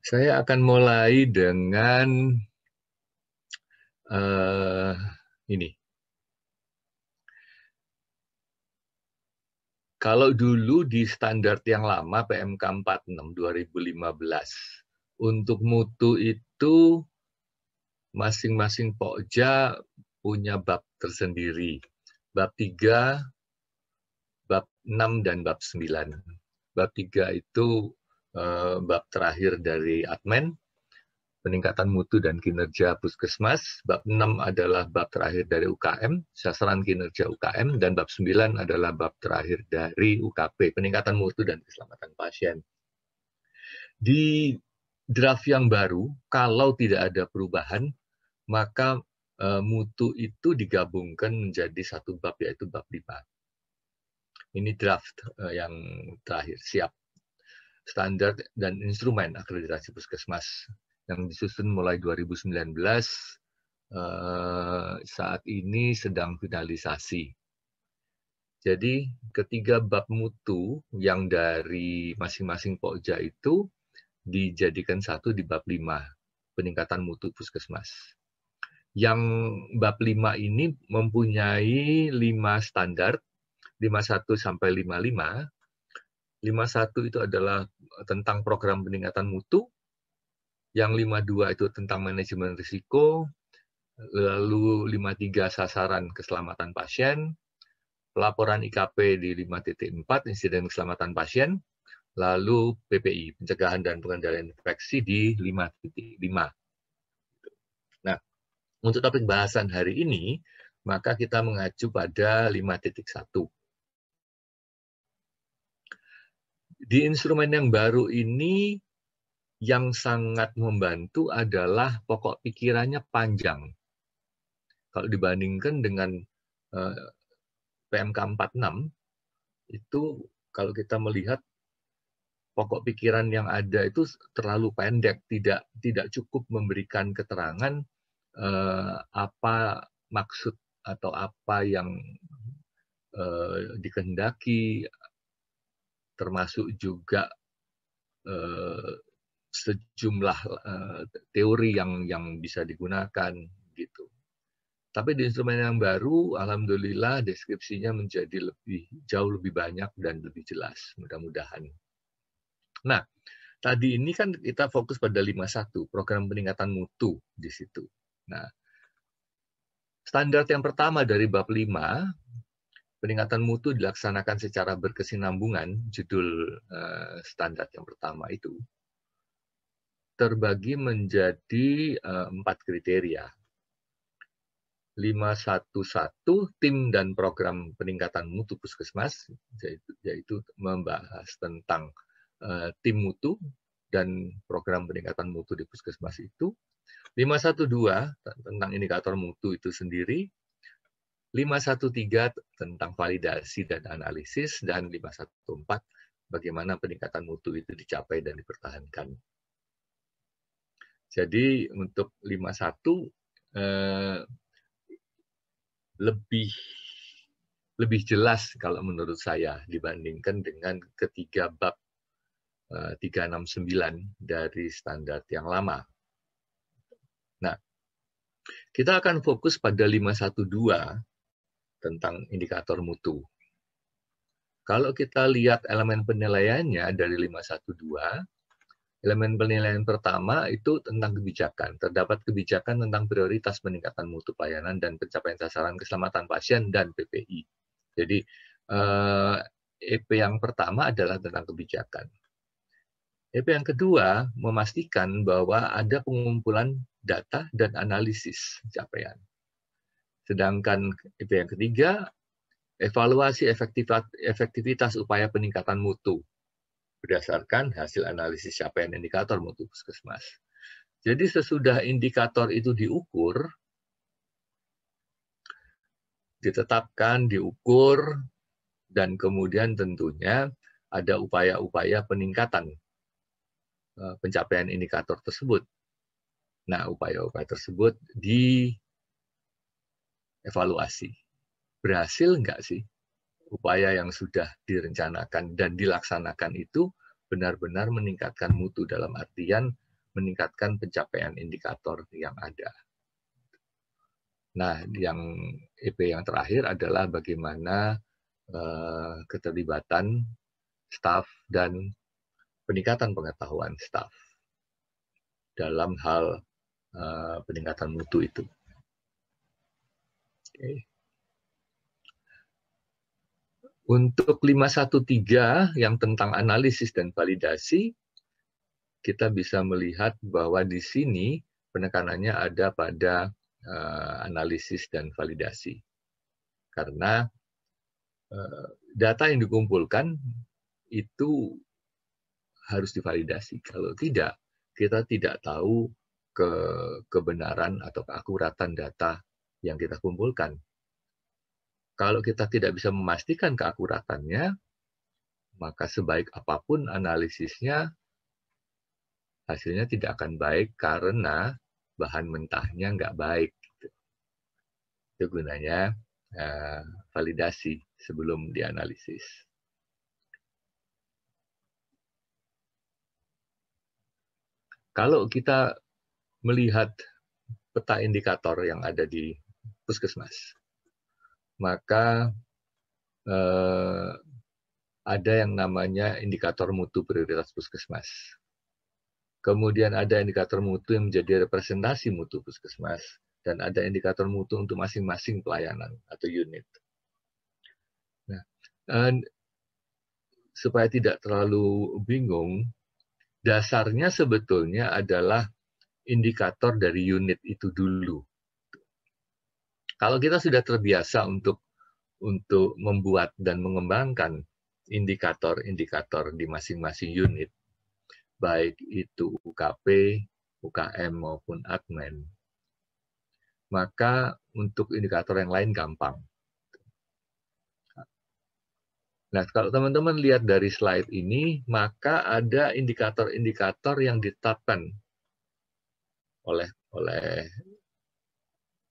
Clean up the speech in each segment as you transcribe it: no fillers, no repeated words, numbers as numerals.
Saya akan mulai dengan ini. Kalau dulu di standar yang lama PMK 46 2015, untuk mutu itu masing-masing Pokja punya bab tersendiri. Bab 3, bab 6, dan bab 9. Bab 3 itu bab terakhir dari Admen, peningkatan mutu dan kinerja puskesmas. Bab 6 adalah bab terakhir dari UKM, sasaran kinerja UKM, dan bab 9 adalah bab terakhir dari UKP, peningkatan mutu dan keselamatan pasien. Di draft yang baru, kalau tidak ada perubahan, maka mutu itu digabungkan menjadi satu bab, yaitu bab 5. Ini draft yang terakhir, siap. Standar dan instrumen akreditasi puskesmas yang disusun mulai 2019, saat ini sedang finalisasi. Jadi ketiga bab mutu yang dari masing-masing Pokja itu dijadikan satu di bab 5, peningkatan mutu puskesmas. Yang bab 5 ini mempunyai 5 standar, 51 sampai 55. 51 itu adalah tentang program peningkatan mutu, yang 52 itu tentang manajemen risiko, lalu 53 sasaran keselamatan pasien, pelaporan IKP di 5.4 insiden keselamatan pasien, lalu PPI, pencegahan dan pengendalian infeksi di 5.5. Nah, untuk topik bahasan hari ini, maka kita mengacu pada 5.1. Di instrumen yang baru ini, yang sangat membantu adalah pokok pikirannya panjang. Kalau dibandingkan dengan PMK 46, itu kalau kita melihat pokok pikiran yang ada itu terlalu pendek, tidak cukup memberikan keterangan apa maksud atau apa yang dikehendaki, termasuk juga sejumlah teori yang bisa digunakan gitu. Tapi di instrumen yang baru, alhamdulillah deskripsinya menjadi jauh lebih banyak dan lebih jelas, mudah-mudahan. Nah, tadi ini kan kita fokus pada 51, program peningkatan mutu di situ. Nah, standar yang pertama dari bab 5, peningkatan mutu dilaksanakan secara berkesinambungan, judul standar yang pertama itu, terbagi menjadi 4 kriteria. 511, tim dan program peningkatan mutu puskesmas, yaitu membahas tentang tim mutu dan program peningkatan mutu di puskesmas itu. 512 tentang indikator mutu itu sendiri, 513 tentang validasi dan analisis, dan 514 bagaimana peningkatan mutu itu dicapai dan dipertahankan. Jadi untuk 51 lebih jelas kalau menurut saya dibandingkan dengan ketiga bab 369 dari standar yang lama. Nah, kita akan fokus pada 512 tentang indikator mutu. Kalau kita lihat elemen penilaiannya dari 512, elemen penilaian pertama itu tentang kebijakan. Terdapat kebijakan tentang prioritas peningkatan mutu pelayanan dan pencapaian sasaran keselamatan pasien dan PPI. Jadi EP yang pertama adalah tentang kebijakan. EP yang kedua memastikan bahwa ada pengumpulan data dan analisis capaian. Sedangkan EP yang ketiga, evaluasi efektivitas upaya peningkatan mutu berdasarkan hasil analisis capaian indikator mutu puskesmas. Jadi sesudah indikator itu diukur, ditetapkan, diukur, dan kemudian tentunya ada upaya-upaya peningkatan pencapaian indikator tersebut. Nah, upaya-upaya tersebut dievaluasi. Berhasil nggak sih upaya yang sudah direncanakan dan dilaksanakan itu benar-benar meningkatkan mutu, dalam artian meningkatkan pencapaian indikator yang ada. Nah, yang EP yang terakhir adalah bagaimana keterlibatan staf dan peningkatan pengetahuan staf dalam hal peningkatan mutu itu. Okay. Untuk 513 yang tentang analisis dan validasi, kita bisa melihat bahwa di sini penekanannya ada pada analisis dan validasi. Karena data yang dikumpulkan itu harus divalidasi. Kalau tidak, kita tidak tahu kebenaran atau keakuratan data yang kita kumpulkan. Kalau kita tidak bisa memastikan keakuratannya, maka sebaik apapun analisisnya, hasilnya tidak akan baik karena bahan mentahnya nggak baik. Itu gunanya validasi sebelum dianalisis. Kalau kita melihat peta indikator yang ada di puskesmas, maka ada yang namanya indikator mutu prioritas puskesmas. Kemudian ada indikator mutu yang menjadi representasi mutu puskesmas, dan ada indikator mutu untuk masing-masing pelayanan atau unit. Nah, supaya tidak terlalu bingung, dasarnya sebetulnya adalah indikator dari unit itu dulu. Kalau kita sudah terbiasa untuk membuat dan mengembangkan indikator-indikator di masing-masing unit, baik itu UKP, UKM maupun admin, maka untuk indikator yang lain gampang. Nah, kalau teman-teman lihat dari slide ini, maka ada indikator-indikator yang ditetapkan oleh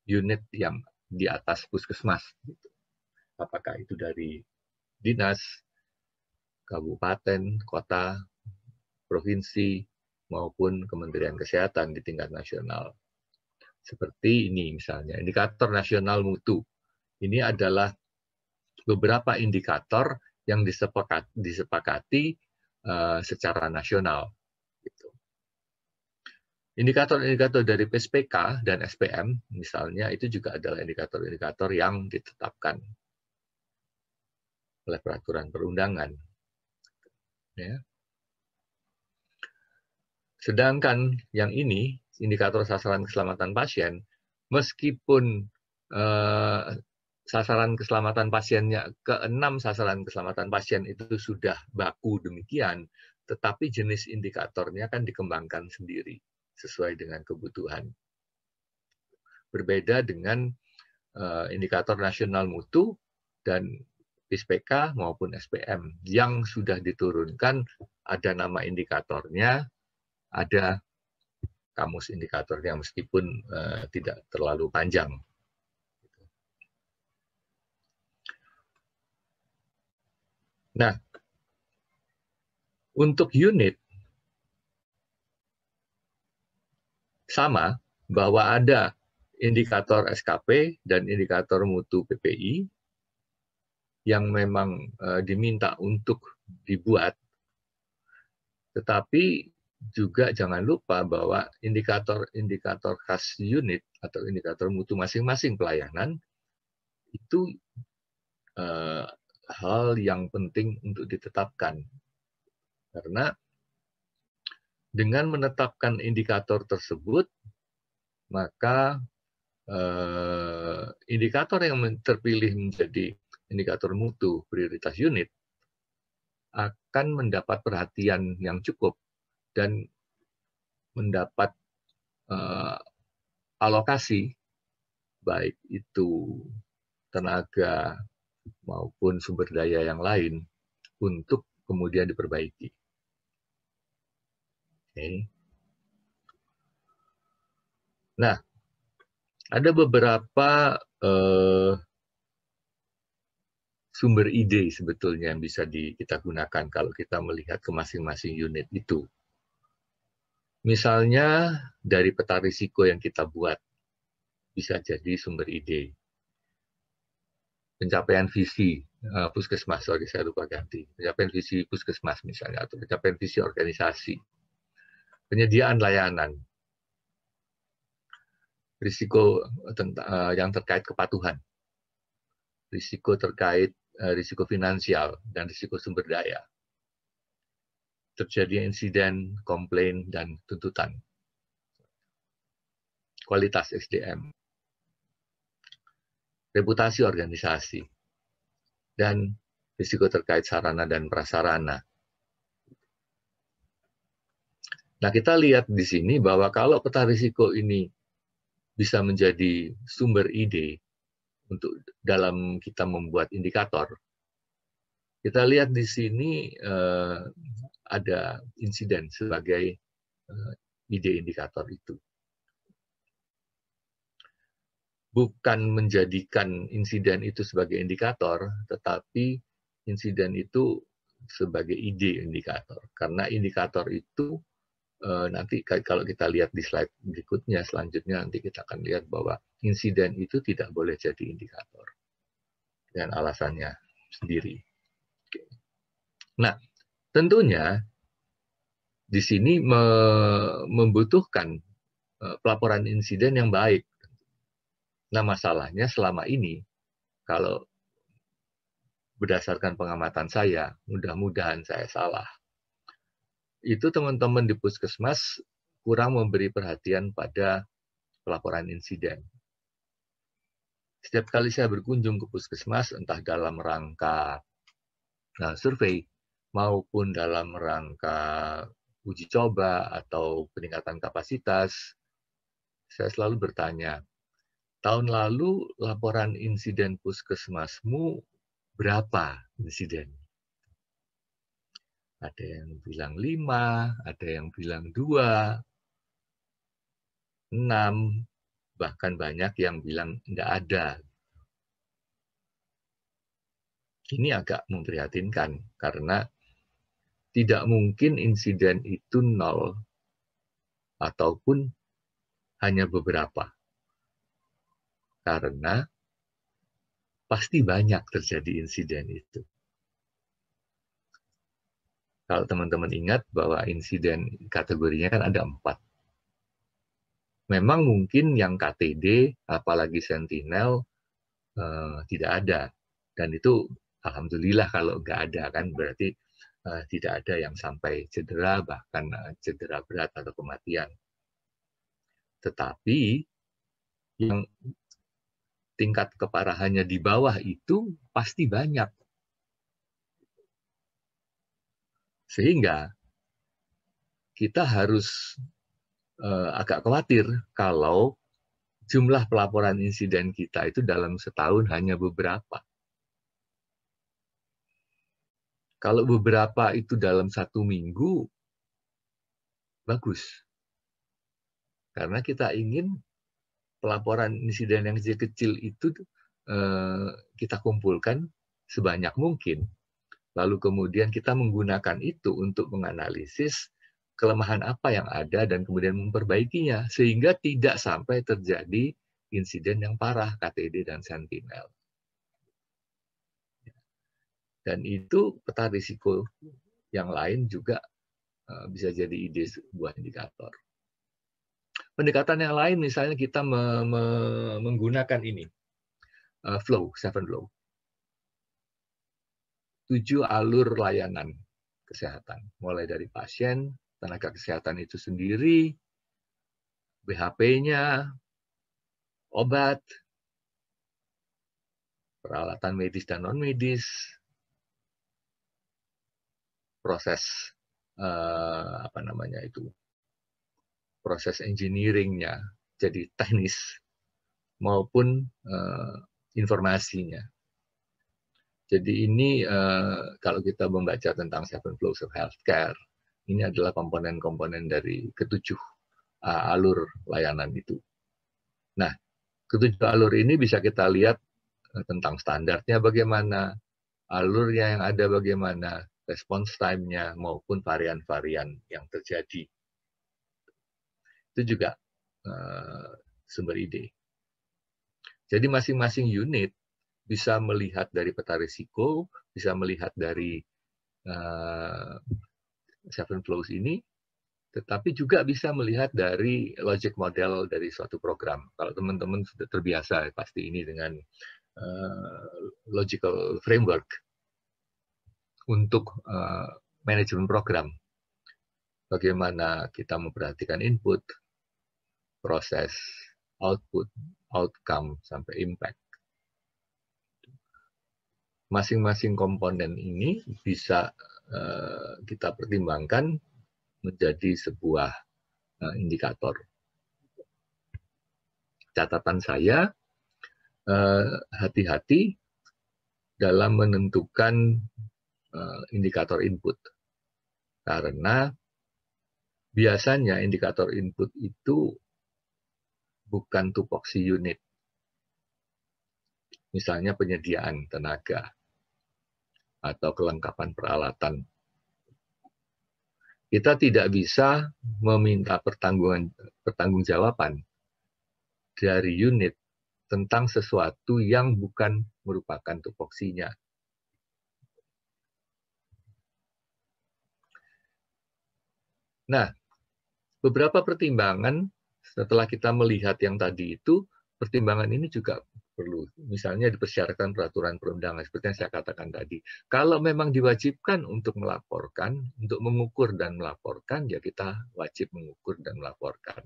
unit yang di atas puskesmas. Apakah itu dari dinas, kabupaten, kota, provinsi, maupun Kementerian Kesehatan di tingkat nasional. Seperti ini misalnya, indikator nasional mutu. Ini adalah beberapa indikator yang disepakati secara nasional. Indikator-indikator dari PSPK dan SPM, misalnya, itu juga adalah indikator-indikator yang ditetapkan oleh peraturan perundangan. Ya. Sedangkan yang ini, indikator sasaran keselamatan pasien, meskipun sasaran keselamatan pasiennya, ke-6 sasaran keselamatan pasien itu sudah baku demikian, tetapi jenis indikatornya kan dikembangkan sendiri sesuai dengan kebutuhan. Berbeda dengan indikator nasional mutu dan PSPK maupun SPM yang sudah diturunkan, ada nama indikatornya, ada kamus indikatornya meskipun tidak terlalu panjang. Nah, untuk unit sama, bahwa ada indikator SKP dan indikator mutu PPI yang memang diminta untuk dibuat, tetapi juga jangan lupa bahwa indikator-indikator khas unit atau indikator mutu masing-masing pelayanan itu hal yang penting untuk ditetapkan. Karena dengan menetapkan indikator tersebut, maka indikator yang terpilih menjadi indikator mutu prioritas unit akan mendapat perhatian yang cukup dan mendapat alokasi, baik itu tenaga maupun sumber daya yang lain, untuk kemudian diperbaiki. Okay. Nah, ada beberapa sumber ide sebetulnya yang bisa kita gunakan kalau kita melihat ke masing-masing unit itu. Misalnya dari peta risiko yang kita buat, bisa jadi sumber ide. Pencapaian visi puskesmas, sorry saya lupa ganti. Pencapaian visi puskesmas misalnya, atau pencapaian visi organisasi. Penyediaan layanan. Risiko yang terkait kepatuhan. Risiko terkait risiko finansial dan risiko sumber daya. Terjadi insiden, komplain, dan tuntutan. Kualitas SDM. Reputasi organisasi. Dan risiko terkait sarana dan prasarana. Nah, kita lihat di sini bahwa kalau peta risiko ini bisa menjadi sumber ide untuk dalam kita membuat indikator, kita lihat di sini ada insiden sebagai ide indikator itu. Bukan menjadikan insiden itu sebagai indikator, tetapi insiden itu sebagai ide indikator. Karena indikator itu nanti kalau kita lihat di slide berikutnya, selanjutnya nanti kita akan lihat bahwa insiden itu tidak boleh jadi indikator. Dan alasannya sendiri. Nah, tentunya di sini membutuhkan pelaporan insiden yang baik. Nah, masalahnya selama ini, kalau berdasarkan pengamatan saya, mudah-mudahan saya salah, itu teman-teman di puskesmas kurang memberi perhatian pada pelaporan insiden. Setiap kali saya berkunjung ke puskesmas, entah dalam rangka survei maupun dalam rangka uji coba atau peningkatan kapasitas, saya selalu bertanya, tahun lalu laporan insiden puskesmasmu berapa insiden? Ada yang bilang 5, ada yang bilang 2, 6, bahkan banyak yang bilang nggak ada. Ini agak memprihatinkan karena tidak mungkin insiden itu 0 ataupun hanya beberapa. Karena pasti banyak terjadi insiden itu. Kalau teman-teman ingat bahwa insiden kategorinya kan ada 4. Memang mungkin yang KTD, apalagi Sentinel, tidak ada. Dan itu alhamdulillah kalau nggak ada kan berarti tidak ada yang sampai cedera, bahkan cedera berat atau kematian. Tetapi yang tingkat keparahannya di bawah itu pasti banyak. Sehingga kita harus agak khawatir kalau jumlah pelaporan insiden kita itu dalam setahun hanya beberapa. Kalau beberapa itu dalam 1 minggu, bagus. Karena kita ingin pelaporan insiden yang kecil-kecil itu kita kumpulkan sebanyak mungkin. Lalu kemudian kita menggunakan itu untuk menganalisis kelemahan apa yang ada dan kemudian memperbaikinya. Sehingga tidak sampai terjadi insiden yang parah, KTD dan Sentinel. Dan itu peta risiko yang lain juga bisa jadi ide sebuah indikator. Pendekatan yang lain misalnya kita menggunakan ini, flow, 7 flow. 7 alur layanan kesehatan, mulai dari pasien, tenaga kesehatan itu sendiri, BHP-nya, obat, peralatan medis dan non-medis, proses proses engineering-nya, jadi teknis maupun informasinya. Jadi ini kalau kita membaca tentang 7 flows of healthcare, ini adalah komponen-komponen dari ke-7 alur layanan itu. Nah, ke-7 alur ini bisa kita lihat tentang standarnya bagaimana, alurnya yang ada bagaimana, response time-nya, maupun varian-varian yang terjadi. Itu juga sumber ide. Jadi masing-masing unit bisa melihat dari peta risiko, bisa melihat dari 7 flows ini, tetapi juga bisa melihat dari logic model dari suatu program. Kalau teman-teman sudah terbiasa pasti ini dengan logical framework untuk manajemen program. Bagaimana kita memperhatikan input, proses, output, outcome, sampai impact. Masing-masing komponen ini bisa kita pertimbangkan menjadi sebuah indikator. Catatan saya, hati-hati dalam menentukan indikator input. Karena biasanya indikator input itu bukan tupoksi unit. Misalnya penyediaan tenaga atau kelengkapan peralatan. Kita tidak bisa meminta pertanggungjawaban dari unit tentang sesuatu yang bukan merupakan tupoksinya. Nah, beberapa pertimbangan setelah kita melihat yang tadi itu, pertimbangan ini juga perlu. Misalnya dipersyaratkan peraturan perundangan, seperti yang saya katakan tadi. Kalau memang diwajibkan untuk melaporkan, untuk mengukur dan melaporkan, ya kita wajib mengukur dan melaporkan.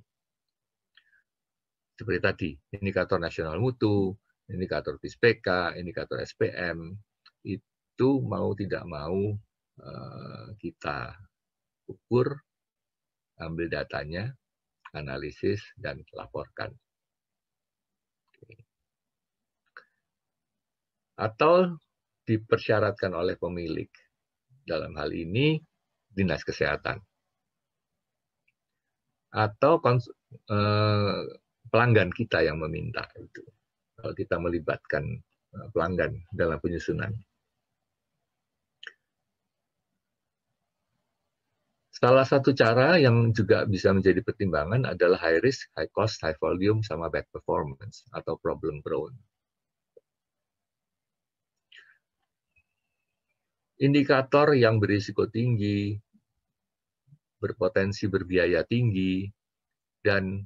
Seperti tadi, indikator nasional mutu, indikator PISPK, indikator SPM, itu mau tidak mau kita ukur, ambil datanya, analisis, dan laporkan. Atau dipersyaratkan oleh pemilik, dalam hal ini Dinas Kesehatan. Atau pelanggan kita yang meminta itu. Kalau kita melibatkan pelanggan dalam penyusunan. Salah satu cara yang juga bisa menjadi pertimbangan adalah high risk, high cost, high volume, sama bad performance atau problem prone. Indikator yang berisiko tinggi, berpotensi berbiaya tinggi, dan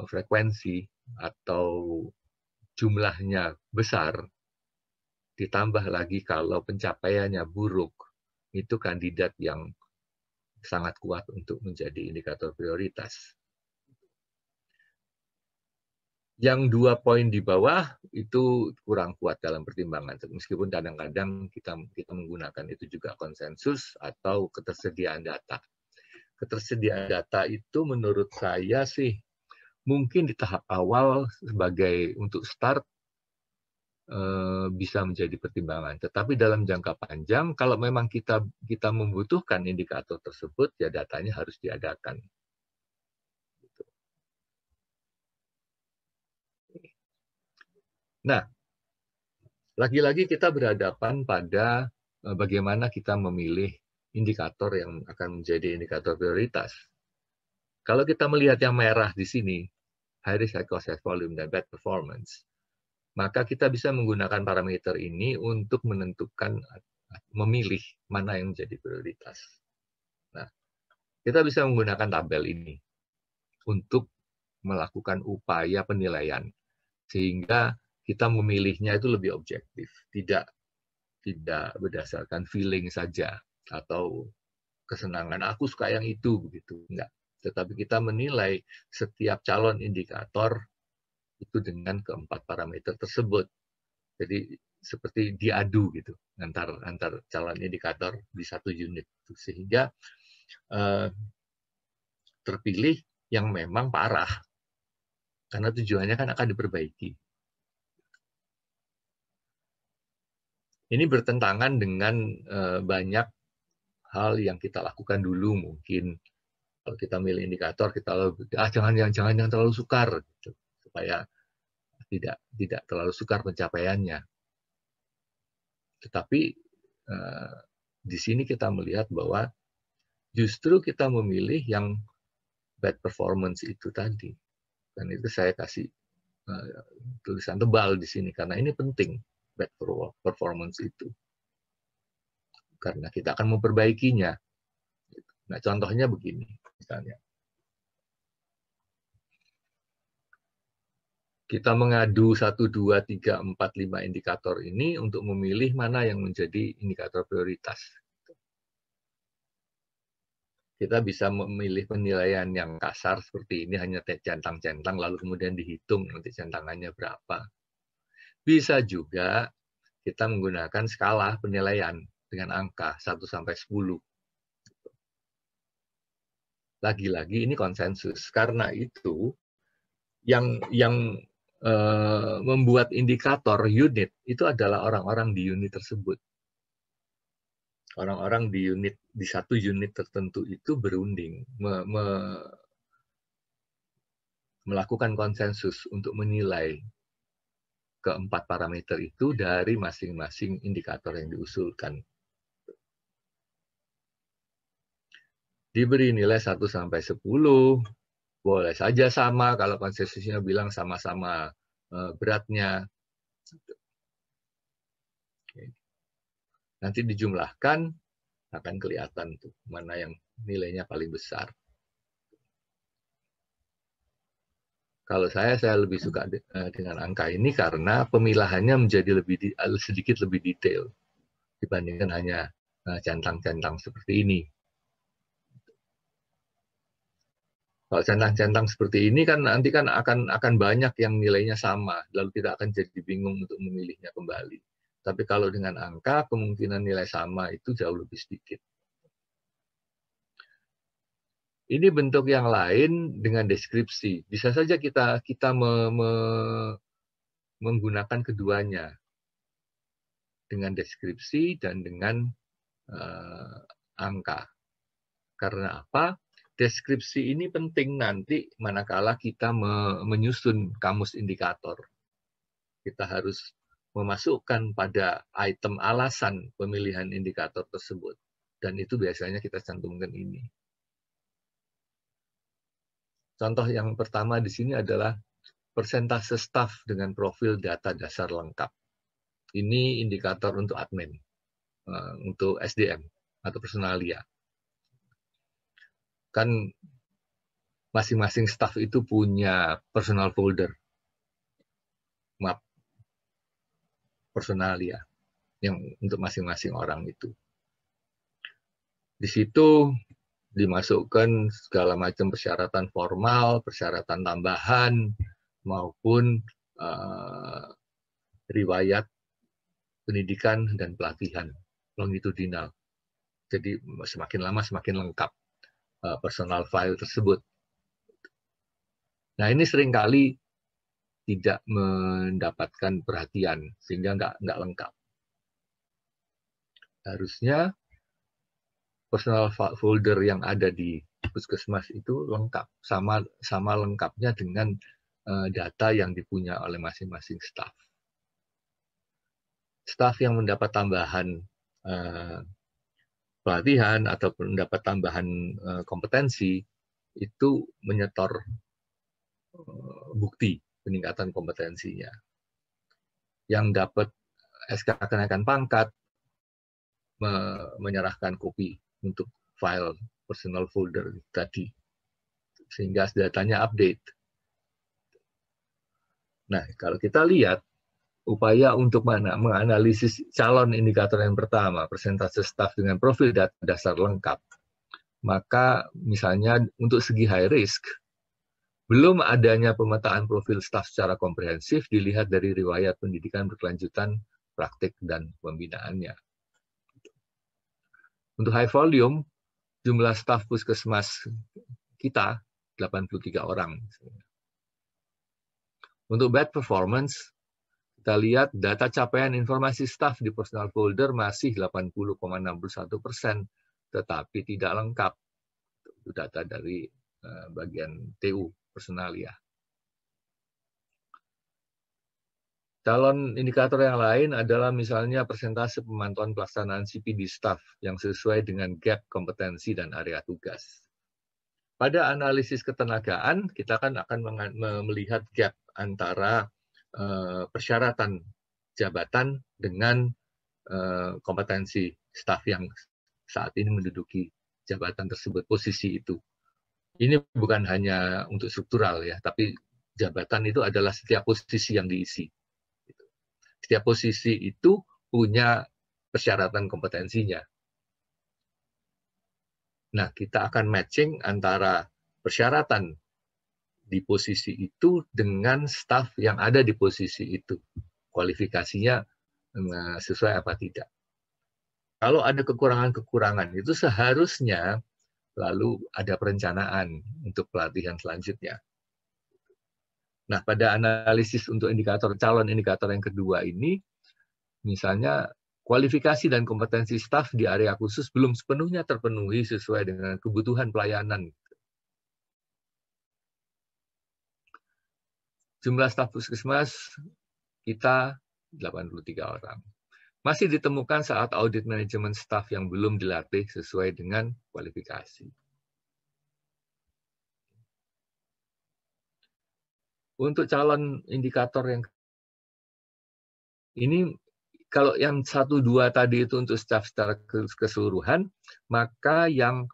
frekuensi atau jumlahnya besar, ditambah lagi kalau pencapaiannya buruk, itu kandidat yang sangat kuat untuk menjadi indikator prioritas. Yang 2 poin di bawah itu kurang kuat dalam pertimbangan, meskipun kadang-kadang kita menggunakan itu juga konsensus atau ketersediaan data. Ketersediaan data itu menurut saya sih mungkin di tahap awal sebagai untuk start bisa menjadi pertimbangan. Tetapi dalam jangka panjang, kalau memang kita membutuhkan indikator tersebut, ya datanya harus diadakan. Nah, lagi-lagi kita berhadapan pada bagaimana kita memilih indikator yang akan menjadi indikator prioritas. Kalau kita melihat yang merah di sini, high risk, high cost, high volume, dan bad performance, maka kita bisa menggunakan parameter ini untuk menentukan, memilih mana yang menjadi prioritas. Nah, kita bisa menggunakan tabel ini untuk melakukan upaya penilaian, sehingga kita memilihnya itu lebih objektif, tidak berdasarkan feeling saja atau kesenangan aku suka yang itu begitu, enggak. Tetapi kita menilai setiap calon indikator itu dengan keempat parameter tersebut. Jadi seperti diadu gitu antar calon indikator di satu unit, sehingga terpilih yang memang parah karena tujuannya kan akan diperbaiki. Ini bertentangan dengan banyak hal yang kita lakukan dulu. Mungkin kalau kita milih indikator, kita jangan terlalu sukar gitu, supaya tidak terlalu sukar pencapaiannya. Tetapi di sini kita melihat bahwa justru kita memilih yang bad performance itu tadi. Dan itu saya kasih tulisan tebal di sini karena ini penting, bad performance itu. Karena kita akan memperbaikinya. Nah, contohnya begini, misalnya. Kita mengadu 1, 2, 3, 4, 5 indikator ini untuk memilih mana yang menjadi indikator prioritas. Kita bisa memilih penilaian yang kasar seperti ini, hanya centang-centang, lalu kemudian dihitung nanti centangannya berapa. Bisa juga kita menggunakan skala penilaian dengan angka 1 sampai 10. Lagi-lagi ini konsensus. Karena itu yang membuat indikator unit itu adalah orang-orang di unit tersebut. Orang-orang di satu unit tertentu itu berunding melakukan konsensus untuk menilai keempat parameter itu dari masing-masing indikator yang diusulkan. Diberi nilai 1 sampai 10, boleh saja sama kalau konsensusnya bilang sama-sama beratnya. Nanti dijumlahkan akan kelihatan tuh mana yang nilainya paling besar. Kalau saya lebih suka dengan angka ini karena pemilahannya menjadi sedikit lebih detail dibandingkan hanya centang-centang seperti ini. Kalau centang-centang seperti ini kan nanti kan akan banyak yang nilainya sama, lalu kita akan jadi bingung untuk memilihnya kembali. Tapi kalau dengan angka, kemungkinan nilai sama itu jauh lebih sedikit. Ini bentuk yang lain dengan deskripsi. Bisa saja kita menggunakan keduanya dengan deskripsi dan dengan angka. Karena apa? Deskripsi ini penting nanti manakala kita menyusun kamus indikator. Kita harus memasukkan pada item alasan pemilihan indikator tersebut. Dan itu biasanya kita cantumkan ini. Contoh yang pertama di sini adalah persentase staf dengan profil data dasar lengkap. Ini indikator untuk admin, untuk SDM atau personalia. Kan masing-masing staf itu punya personal folder, map personalia yang untuk masing-masing orang itu. Di situ dimasukkan segala macam persyaratan formal, persyaratan tambahan, maupun riwayat pendidikan dan pelatihan longitudinal. Jadi semakin lama semakin lengkap personal file tersebut. Nah ini seringkali tidak mendapatkan perhatian sehingga nggak lengkap. Harusnya personal folder yang ada di puskesmas itu lengkap, sama lengkapnya dengan data yang dipunya oleh masing-masing staf. Staf yang mendapat tambahan pelatihan ataupun mendapat tambahan kompetensi itu menyetor bukti peningkatan kompetensinya. Yang dapat SK kenaikan pangkat menyerahkan kopi untuk file personal folder tadi, sehingga datanya update. Nah, kalau kita lihat upaya untuk menganalisis calon indikator yang pertama, persentase staf dengan profil data dasar lengkap, maka misalnya untuk segi high risk, belum adanya pemetaan profil staf secara komprehensif dilihat dari riwayat pendidikan berkelanjutan, praktik, dan pembinaannya. Untuk high volume, jumlah staf puskesmas kita 83 orang. Untuk bad performance, kita lihat data capaian informasi staf di personal folder masih 80,61%, tetapi tidak lengkap. Itu data dari bagian TU personalia. Calon indikator yang lain adalah misalnya persentase pemantauan pelaksanaan CPD staff yang sesuai dengan gap kompetensi dan area tugas. Pada analisis ketenagaan, kita kan akan melihat gap antara persyaratan jabatan dengan kompetensi staf yang saat ini menduduki jabatan tersebut, posisi itu. Ini bukan hanya untuk struktural ya, tapi jabatan itu adalah setiap posisi yang diisi. Setiap posisi itu punya persyaratan kompetensinya. Nah, kita akan matching antara persyaratan di posisi itu dengan staf yang ada di posisi itu. Kualifikasinya sesuai apa tidak. Kalau ada kekurangan-kekurangan, itu seharusnya lalu ada perencanaan untuk pelatihan selanjutnya. Nah, pada analisis untuk calon indikator yang kedua ini, misalnya kualifikasi dan kompetensi staf di area khusus belum sepenuhnya terpenuhi sesuai dengan kebutuhan pelayanan. Jumlah staf puskesmas kita 83 orang. Masih ditemukan saat audit manajemen staf yang belum dilatih sesuai dengan kualifikasi. Untuk calon indikator yang ini, kalau yang 1-2 tadi itu untuk staf secara keseluruhan, maka yang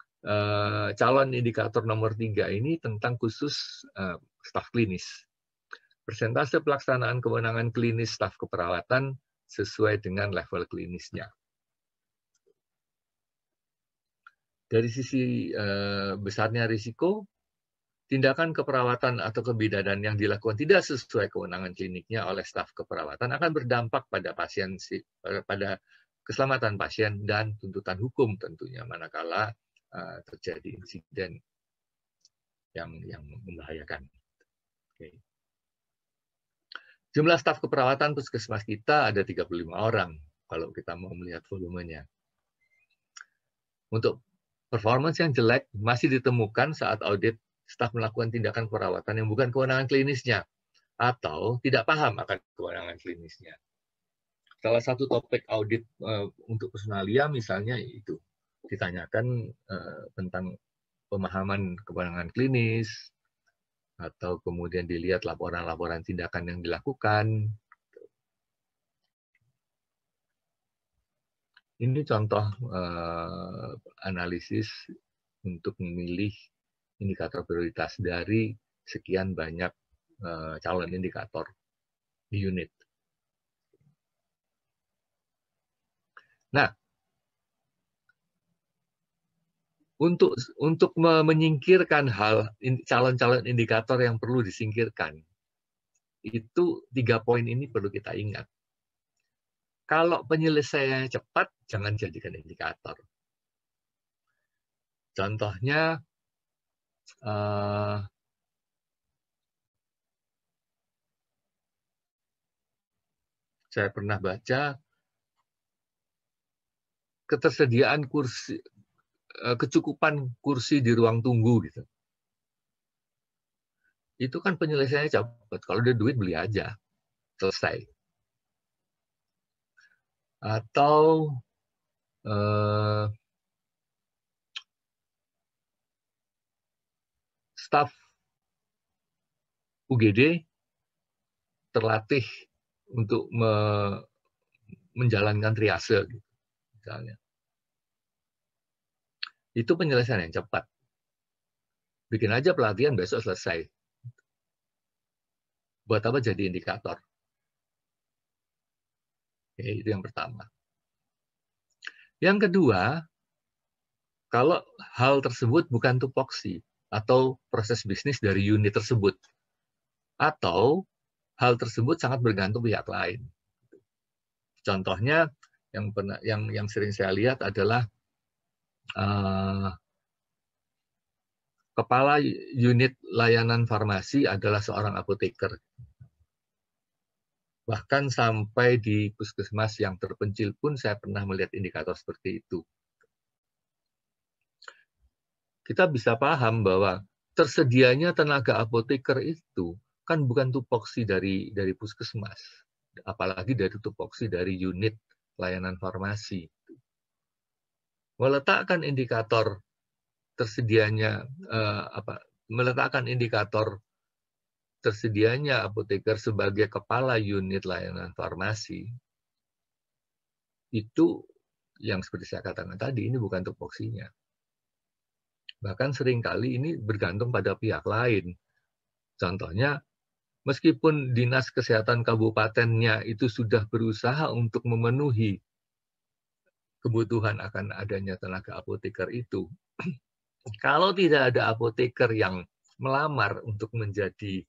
calon indikator nomor 3 ini tentang khusus staf klinis. Persentase pelaksanaan kewenangan klinis staf keperawatan sesuai dengan level klinisnya. Dari sisi besarnya risiko, tindakan keperawatan atau kebidanan yang dilakukan tidak sesuai kewenangan kliniknya oleh staf keperawatan akan berdampak pada pada keselamatan pasien dan tuntutan hukum tentunya manakala terjadi insiden yang membahayakan. Okay. Jumlah staf keperawatan puskesmas kita ada 35 orang kalau kita mau melihat volumenya. Untuk performance yang jelek masih ditemukan saat audit staf melakukan tindakan perawatan yang bukan kewenangan klinisnya atau tidak paham akan kewenangan klinisnya. Salah satu topik audit untuk personalia misalnya itu ditanyakan tentang pemahaman kewenangan klinis atau kemudian dilihat laporan-laporan tindakan yang dilakukan. Ini contoh analisis untuk memilih indikator prioritas dari sekian banyak calon indikator di unit. Nah, untuk menyingkirkan calon-calon indikator yang perlu disingkirkan, itu 3 poin ini perlu kita ingat. Kalau penyelesaiannya cepat, jangan jadikan indikator. Contohnya, saya pernah baca ketersediaan kursi, kecukupan kursi di ruang tunggu gitu. Itu kan penyelesaiannya cepat. Kalau ada duit beli aja, selesai. Atau staf UGD terlatih untuk menjalankan triase, gitu, misalnya. Itu penyelesaian yang cepat. Bikin aja pelatihan, besok selesai. Buat apa jadi indikator? Oke, itu yang pertama. Yang kedua, kalau hal tersebut bukan tupoksi atau proses bisnis dari unit tersebut, atau hal tersebut sangat bergantung pihak lain. Contohnya yang sering saya lihat adalah kepala unit layanan farmasi adalah seorang apoteker. Bahkan sampai di puskesmas yang terpencil pun saya pernah melihat indikator seperti itu. Kita bisa paham bahwa tersedianya tenaga apoteker itu kan bukan tupoksi dari puskesmas, apalagi dari tupoksi dari unit layanan farmasi. Meletakkan indikator tersedianya meletakkan indikator tersedianya apoteker sebagai kepala unit layanan farmasi, itu yang seperti saya katakan tadi, ini bukan tupoksinya. Bahkan seringkali ini bergantung pada pihak lain. Contohnya, meskipun Dinas Kesehatan Kabupatennya itu sudah berusaha untuk memenuhi kebutuhan akan adanya tenaga apoteker itu, kalau tidak ada apoteker yang melamar untuk menjadi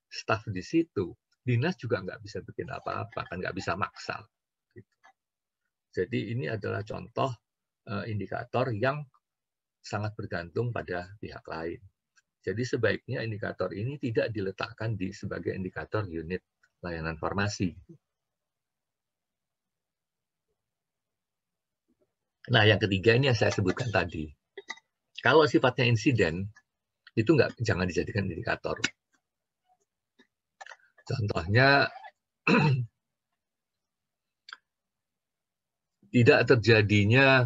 staf di situ, dinas juga nggak bisa bikin apa-apa, kan nggak bisa maksa. Jadi ini adalah contoh indikator yang sangat bergantung pada pihak lain. Jadi sebaiknya indikator ini tidak diletakkan sebagai indikator unit layanan farmasi. Nah, yang ketiga ini yang saya sebutkan tadi. Kalau sifatnya insiden, itu jangan dijadikan indikator. Contohnya, tidak terjadinya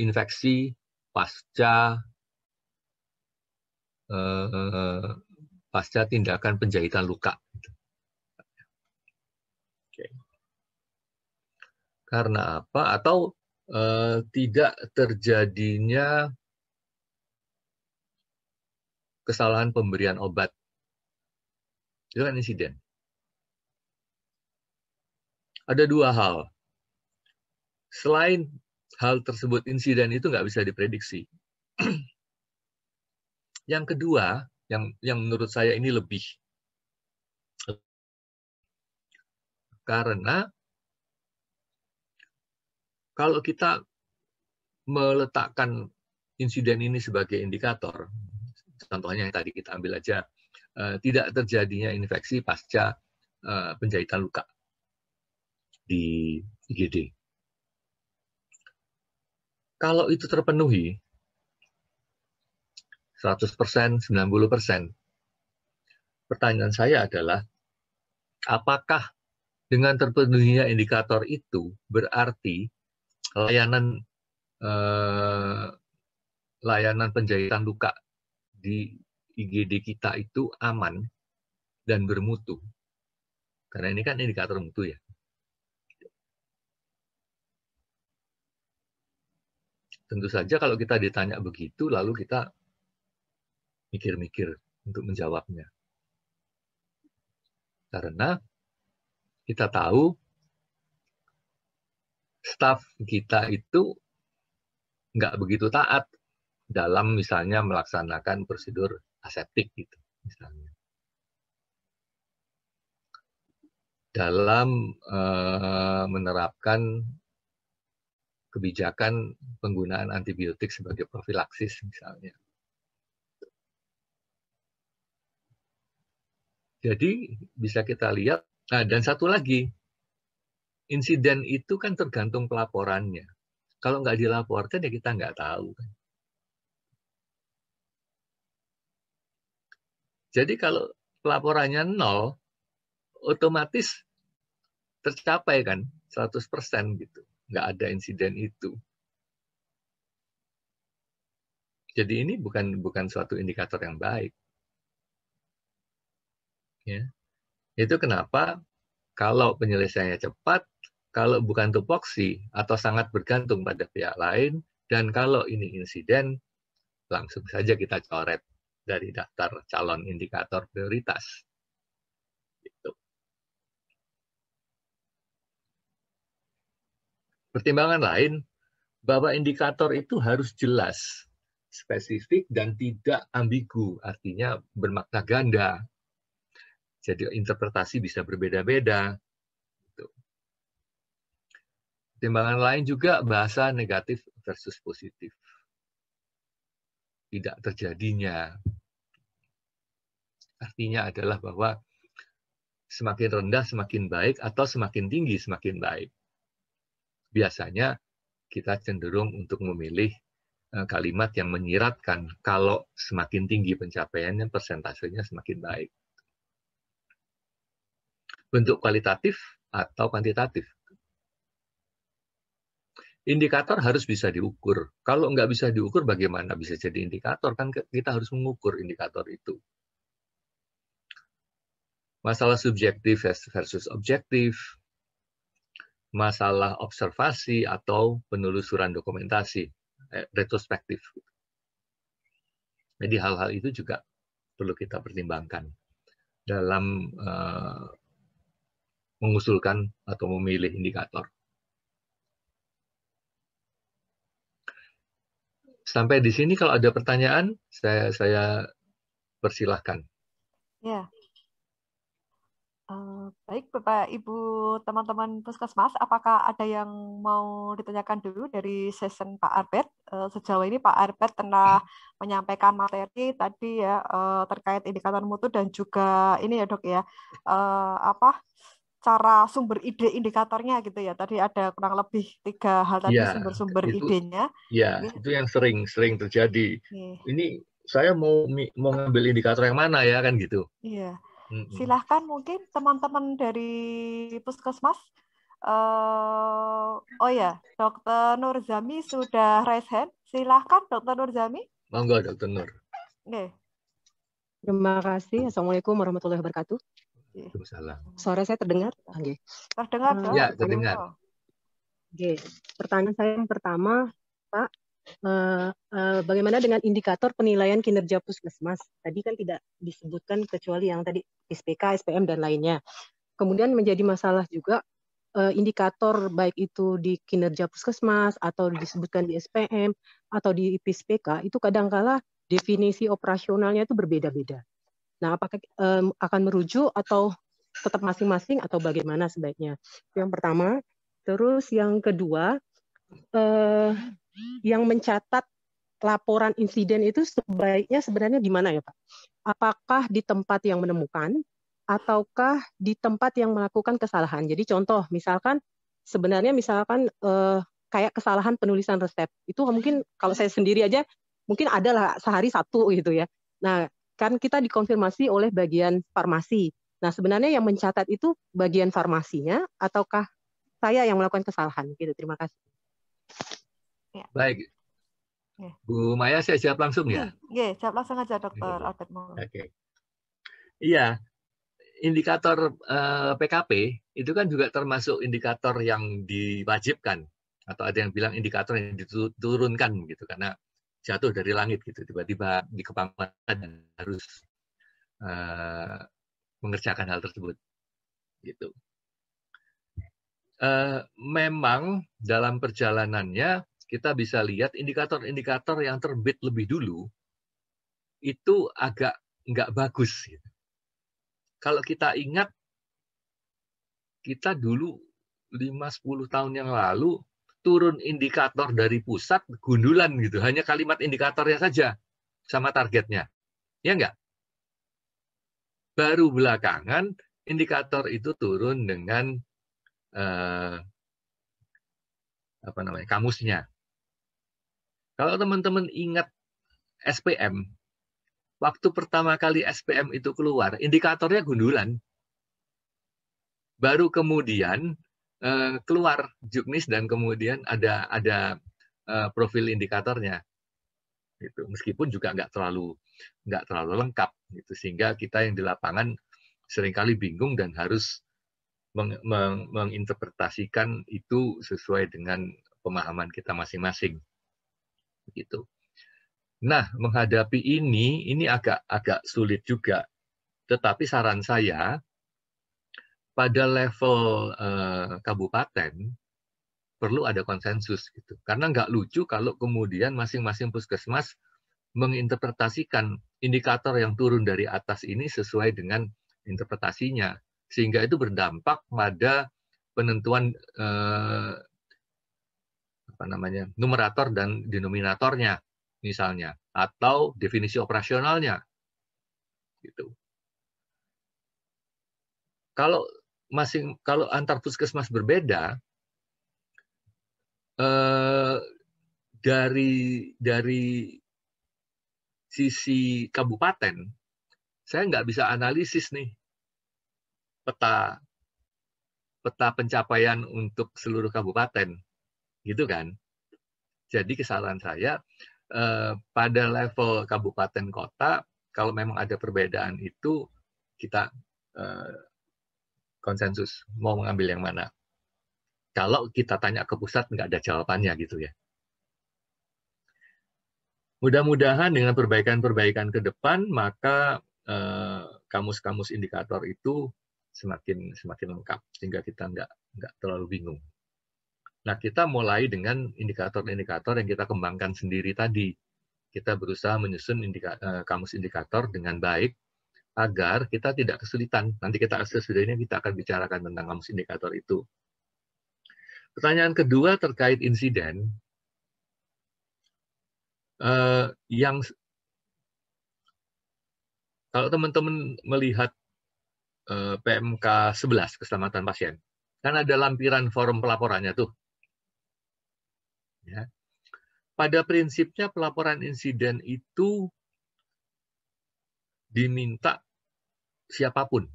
infeksi pasca tindakan penjahitan luka. Oke. Karena apa? Atau tidak terjadinya kesalahan pemberian obat. Itu kan insiden. Ada dua hal. Selain hal tersebut, insiden itu nggak bisa diprediksi. Yang kedua, yang menurut saya ini lebih. Karena kalau kita meletakkan insiden ini sebagai indikator, contohnya yang tadi kita ambil aja, tidak terjadinya infeksi pasca penjahitan luka di IGD. Kalau itu terpenuhi, 100%, 90%, pertanyaan saya adalah, apakah dengan terpenuhinya indikator itu berarti layanan penjahitan luka di IGD kita itu aman dan bermutu? Karena ini kan indikator mutu ya. Tentu saja kalau kita ditanya begitu, lalu kita mikir-mikir untuk menjawabnya. Karena kita tahu staf kita itu nggak begitu taat dalam misalnya melaksanakan prosedur aseptik gitu misalnya. Dalam menerapkan kebijakan penggunaan antibiotik sebagai profilaksis misalnya. Jadi bisa kita lihat, nah dan satu lagi, insiden itu kan tergantung pelaporannya. Kalau nggak dilaporkan ya kita nggak tahu. Jadi kalau pelaporannya 0, otomatis tercapai kan 100% gitu. Nggak ada insiden itu. Jadi ini bukan suatu indikator yang baik. Ya. Itu kenapa kalau penyelesaiannya cepat, kalau bukan tupoksi atau sangat bergantung pada pihak lain, dan kalau ini insiden, langsung saja kita coret dari daftar calon indikator prioritas. Gitu. Pertimbangan lain, bahwa indikator itu harus jelas, spesifik, dan tidak ambigu, artinya bermakna ganda. Jadi interpretasi bisa berbeda-beda. Gitu. Pertimbangan lain juga bahasa negatif versus positif. Tidak terjadinya. Artinya adalah bahwa semakin rendah semakin baik atau semakin tinggi semakin baik. Biasanya kita cenderung untuk memilih kalimat yang menyiratkan kalau semakin tinggi pencapaiannya, persentasenya semakin baik. Bentuk kualitatif atau kuantitatif. Indikator harus bisa diukur. Kalau nggak bisa diukur, bagaimana bisa jadi indikator? Kan kita harus mengukur indikator itu. Masalah subjektif versus objektif, masalah observasi atau penelusuran dokumentasi, retrospektif. Jadi hal-hal itu juga perlu kita pertimbangkan dalam mengusulkan atau memilih indikator. Sampai di sini kalau ada pertanyaan, saya persilahkan. Ya. Baik, Bapak, Ibu, teman-teman Puskesmas, apakah ada yang mau ditanyakan dulu dari session Pak Arbet? Sejauh ini Pak Arbet telah menyampaikan materi tadi ya terkait indikator mutu dan juga ini ya Dok ya, cara sumber ide indikatornya gitu ya. Tadi ada kurang lebih 3 hal tadi Ya, sumber-sumber idenya. itu yang sering terjadi. Oke. Ini saya mau ngambil indikator yang mana ya kan gitu. Iya. Silahkan mungkin teman-teman dari Puskesmas. Oh ya, Dr. Nurzami sudah raise hand. Silahkan Dr. Nurzami. Monggo Dr. Nur. Oke. Terima kasih. Assalamualaikum warahmatullahi wabarakatuh. Waalaikumsalam. Suara saya terdengar? Okay. Terdengar, Dok? Ya, terdengar. Oke. Pertanyaan saya yang pertama, Pak, bagaimana dengan indikator penilaian kinerja Puskesmas? Tadi kan tidak disebutkan kecuali yang tadi SPK, SPM, dan lainnya. Kemudian menjadi masalah juga indikator baik itu di kinerja Puskesmas atau disebutkan di SPM atau di PSPK itu kadangkala definisi operasionalnya itu berbeda-beda. Nah, apakah akan merujuk atau tetap masing-masing atau bagaimana sebaiknya? Yang pertama. Terus yang kedua, yang mencatat laporan insiden itu sebaiknya sebenarnya di mana ya Pak? Apakah di tempat yang menemukan ataukah di tempat yang melakukan kesalahan? Jadi contoh, misalkan kayak kesalahan penulisan resep itu mungkin kalau saya sendiri aja mungkin adalah sehari 1 gitu ya. Nah, kan kita dikonfirmasi oleh bagian farmasi. Nah, sebenarnya yang mencatat itu bagian farmasinya ataukah saya yang melakukan kesalahan gitu. Terima kasih. Ya. Baik. Ya. Bu Maya, saya jawab langsung ya? Iya, jawab langsung aja Dr. Albert. Oke. Iya, indikator PKP itu kan juga termasuk indikator yang diwajibkan atau ada yang bilang indikator yang diturunkan gitu karena jatuh dari langit gitu tiba-tiba di kepala dan harus mengerjakan hal tersebut gitu. Memang dalam perjalanannya kita bisa lihat indikator-indikator yang terbit lebih dulu itu agak nggak bagus. Gitu. Kalau kita ingat, kita dulu 5-10 tahun yang lalu turun indikator dari pusat gundulan gitu, hanya kalimat indikatornya saja sama targetnya, ya nggak? Baru belakangan indikator itu turun dengan kamusnya. Kalau teman-teman ingat SPM, waktu pertama kali SPM itu keluar, indikatornya gundulan. Baru kemudian keluar juknis dan kemudian ada profil indikatornya. Gitu. Meskipun juga nggak terlalu lengkap, gitu. Sehingga kita yang di lapangan seringkali bingung dan harus menginterpretasikan itu sesuai dengan pemahaman kita masing-masing. Gitu. Nah, menghadapi ini agak sulit juga. Tetapi saran saya, pada level kabupaten, perlu ada konsensus. Gitu. Karena nggak lucu kalau kemudian masing-masing puskesmas menginterpretasikan indikator yang turun dari atas ini sesuai dengan interpretasinya. Sehingga itu berdampak pada penentuan numerator dan denominatornya, misalnya. Atau definisi operasionalnya. Gitu. Kalau antar puskesmas berbeda, dari sisi kabupaten, saya nggak bisa analisis nih peta pencapaian untuk seluruh kabupaten. gitu kan? Jadi kesalahan saya pada level kabupaten kota, kalau memang ada perbedaan itu kita konsensus mau mengambil yang mana. Kalau kita tanya ke pusat nggak ada jawabannya gitu ya. Mudah-mudahan dengan perbaikan-perbaikan ke depan maka kamus-kamus indikator itu semakin lengkap sehingga kita nggak terlalu bingung. Nah, kita mulai dengan indikator-indikator yang kita kembangkan sendiri tadi. Kita berusaha menyusun kamus indikator dengan baik agar kita tidak kesulitan. Nanti sesudah ini kita akan bicarakan tentang kamus indikator itu. Pertanyaan kedua terkait insiden. Yang kalau teman-teman melihat PMK 11 keselamatan pasien, kan ada lampiran form pelaporannya tuh. Ya. Pada prinsipnya pelaporan insiden itu diminta siapapun.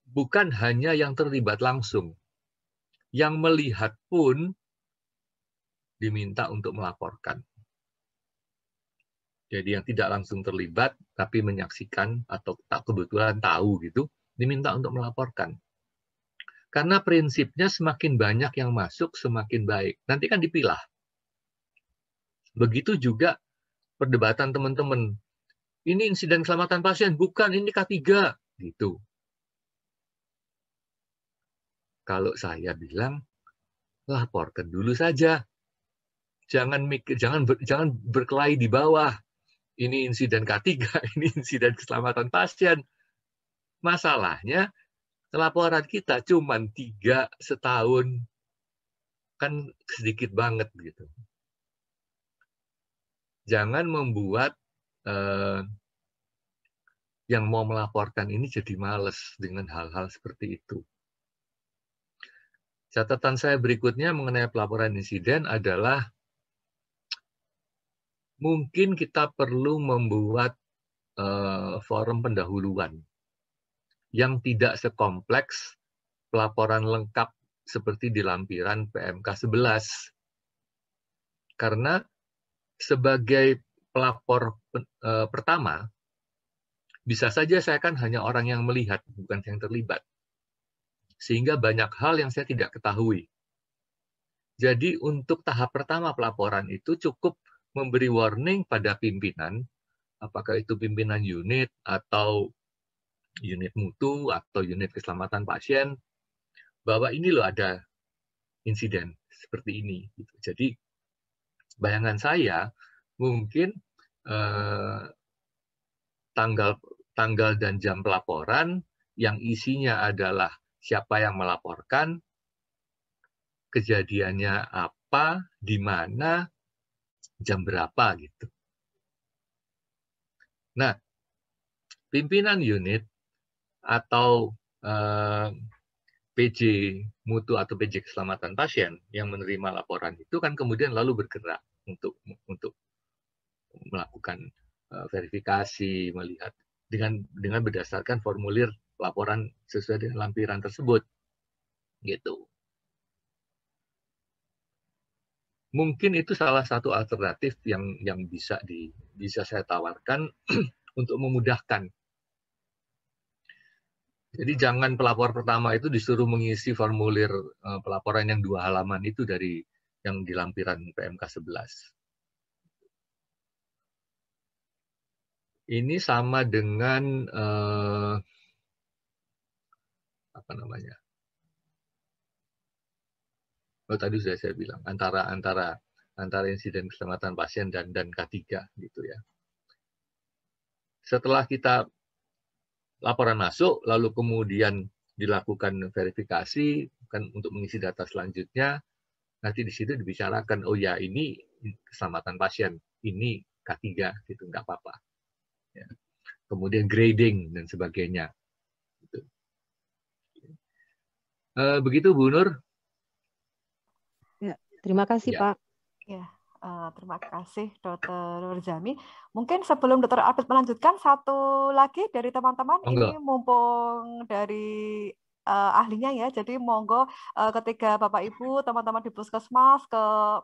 Bukan hanya yang terlibat langsung. Yang melihat pun diminta untuk melaporkan. Jadi yang tidak langsung terlibat, tapi menyaksikan atau tak kebetulan tahu gitu, diminta untuk melaporkan. Karena prinsipnya semakin banyak yang masuk, semakin baik. Nanti kan dipilah. Begitu juga perdebatan teman-teman. Ini insiden keselamatan pasien, bukan ini K3. Gitu. Kalau saya bilang, laporkan dulu saja. Jangan berkelahi di bawah. Ini insiden K3, ini insiden keselamatan pasien. Masalahnya, laporan kita cuma 3 setahun, kan sedikit banget gitu. Jangan membuat yang mau melaporkan ini jadi males dengan hal-hal seperti itu. Catatan saya berikutnya mengenai pelaporan insiden adalah mungkin kita perlu membuat forum pendahuluan yang tidak sekompleks pelaporan lengkap seperti di lampiran PMK 11. Karena sebagai pelapor pertama, bisa saja saya kan hanya orang yang melihat, bukan yang terlibat. Sehingga banyak hal yang saya tidak ketahui. Jadi untuk tahap pertama pelaporan itu cukup memberi warning pada pimpinan, apakah itu pimpinan unit atau unit mutu atau unit keselamatan pasien, bahwa ini loh ada insiden seperti ini. Jadi bayangan saya mungkin tanggal dan jam pelaporan yang isinya adalah siapa yang melaporkan, kejadiannya apa, di mana, jam berapa gitu. Nah, pimpinan unit atau PJ mutu atau PJ keselamatan pasien yang menerima laporan itu kan kemudian lalu bergerak untuk melakukan verifikasi, melihat dengan berdasarkan formulir laporan sesuai dengan lampiran tersebut, gitu. Mungkin itu salah satu alternatif yang bisa saya tawarkan untuk memudahkan. Jadi jangan pelapor pertama itu disuruh mengisi formulir pelaporan yang 2 halaman itu dari yang di lampiran PMK 11. Ini sama dengan apa namanya? Oh, tadi sudah saya bilang antara insiden keselamatan pasien dan K3 gitu ya. Setelah kita laporan masuk, lalu kemudian dilakukan verifikasi kan untuk mengisi data selanjutnya, nanti di situ dibicarakan, oh ya ini keselamatan pasien, ini K3 gitu, nggak apa-apa. Ya. Kemudian grading dan sebagainya. Gitu. Begitu Bu Nur. Ya, terima kasih ya. Pak. Ya. Terima kasih Dr. Nurzami. Mungkin sebelum Dr. Albert melanjutkan, satu lagi dari teman-teman, ini mumpung dari ahlinya ya. Jadi monggo ketika Bapak Ibu, teman-teman di Puskesmas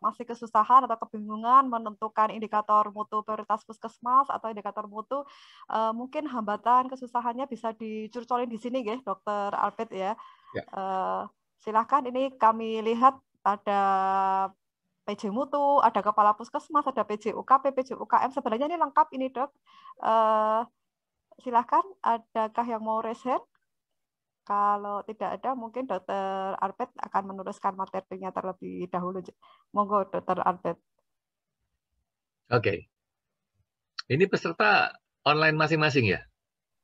masih kesusahan atau kebingungan menentukan indikator mutu prioritas Puskesmas atau indikator mutu, mungkin hambatan kesusahannya bisa dicurcolin di sini ya, Dokter Albert ya. Ya. Silahkan, ini kami lihat ada PJ Mutu, ada Kepala Puskesmas, ada PJ UKP, PJ UKM. Sebenarnya ini lengkap ini, Dok. Silahkan, adakah yang mau raise hand? Kalau tidak ada, mungkin Dr. Albert akan meneruskan materinya terlebih dahulu. Monggo, Dr. Albert. Oke. Ini peserta online masing-masing ya?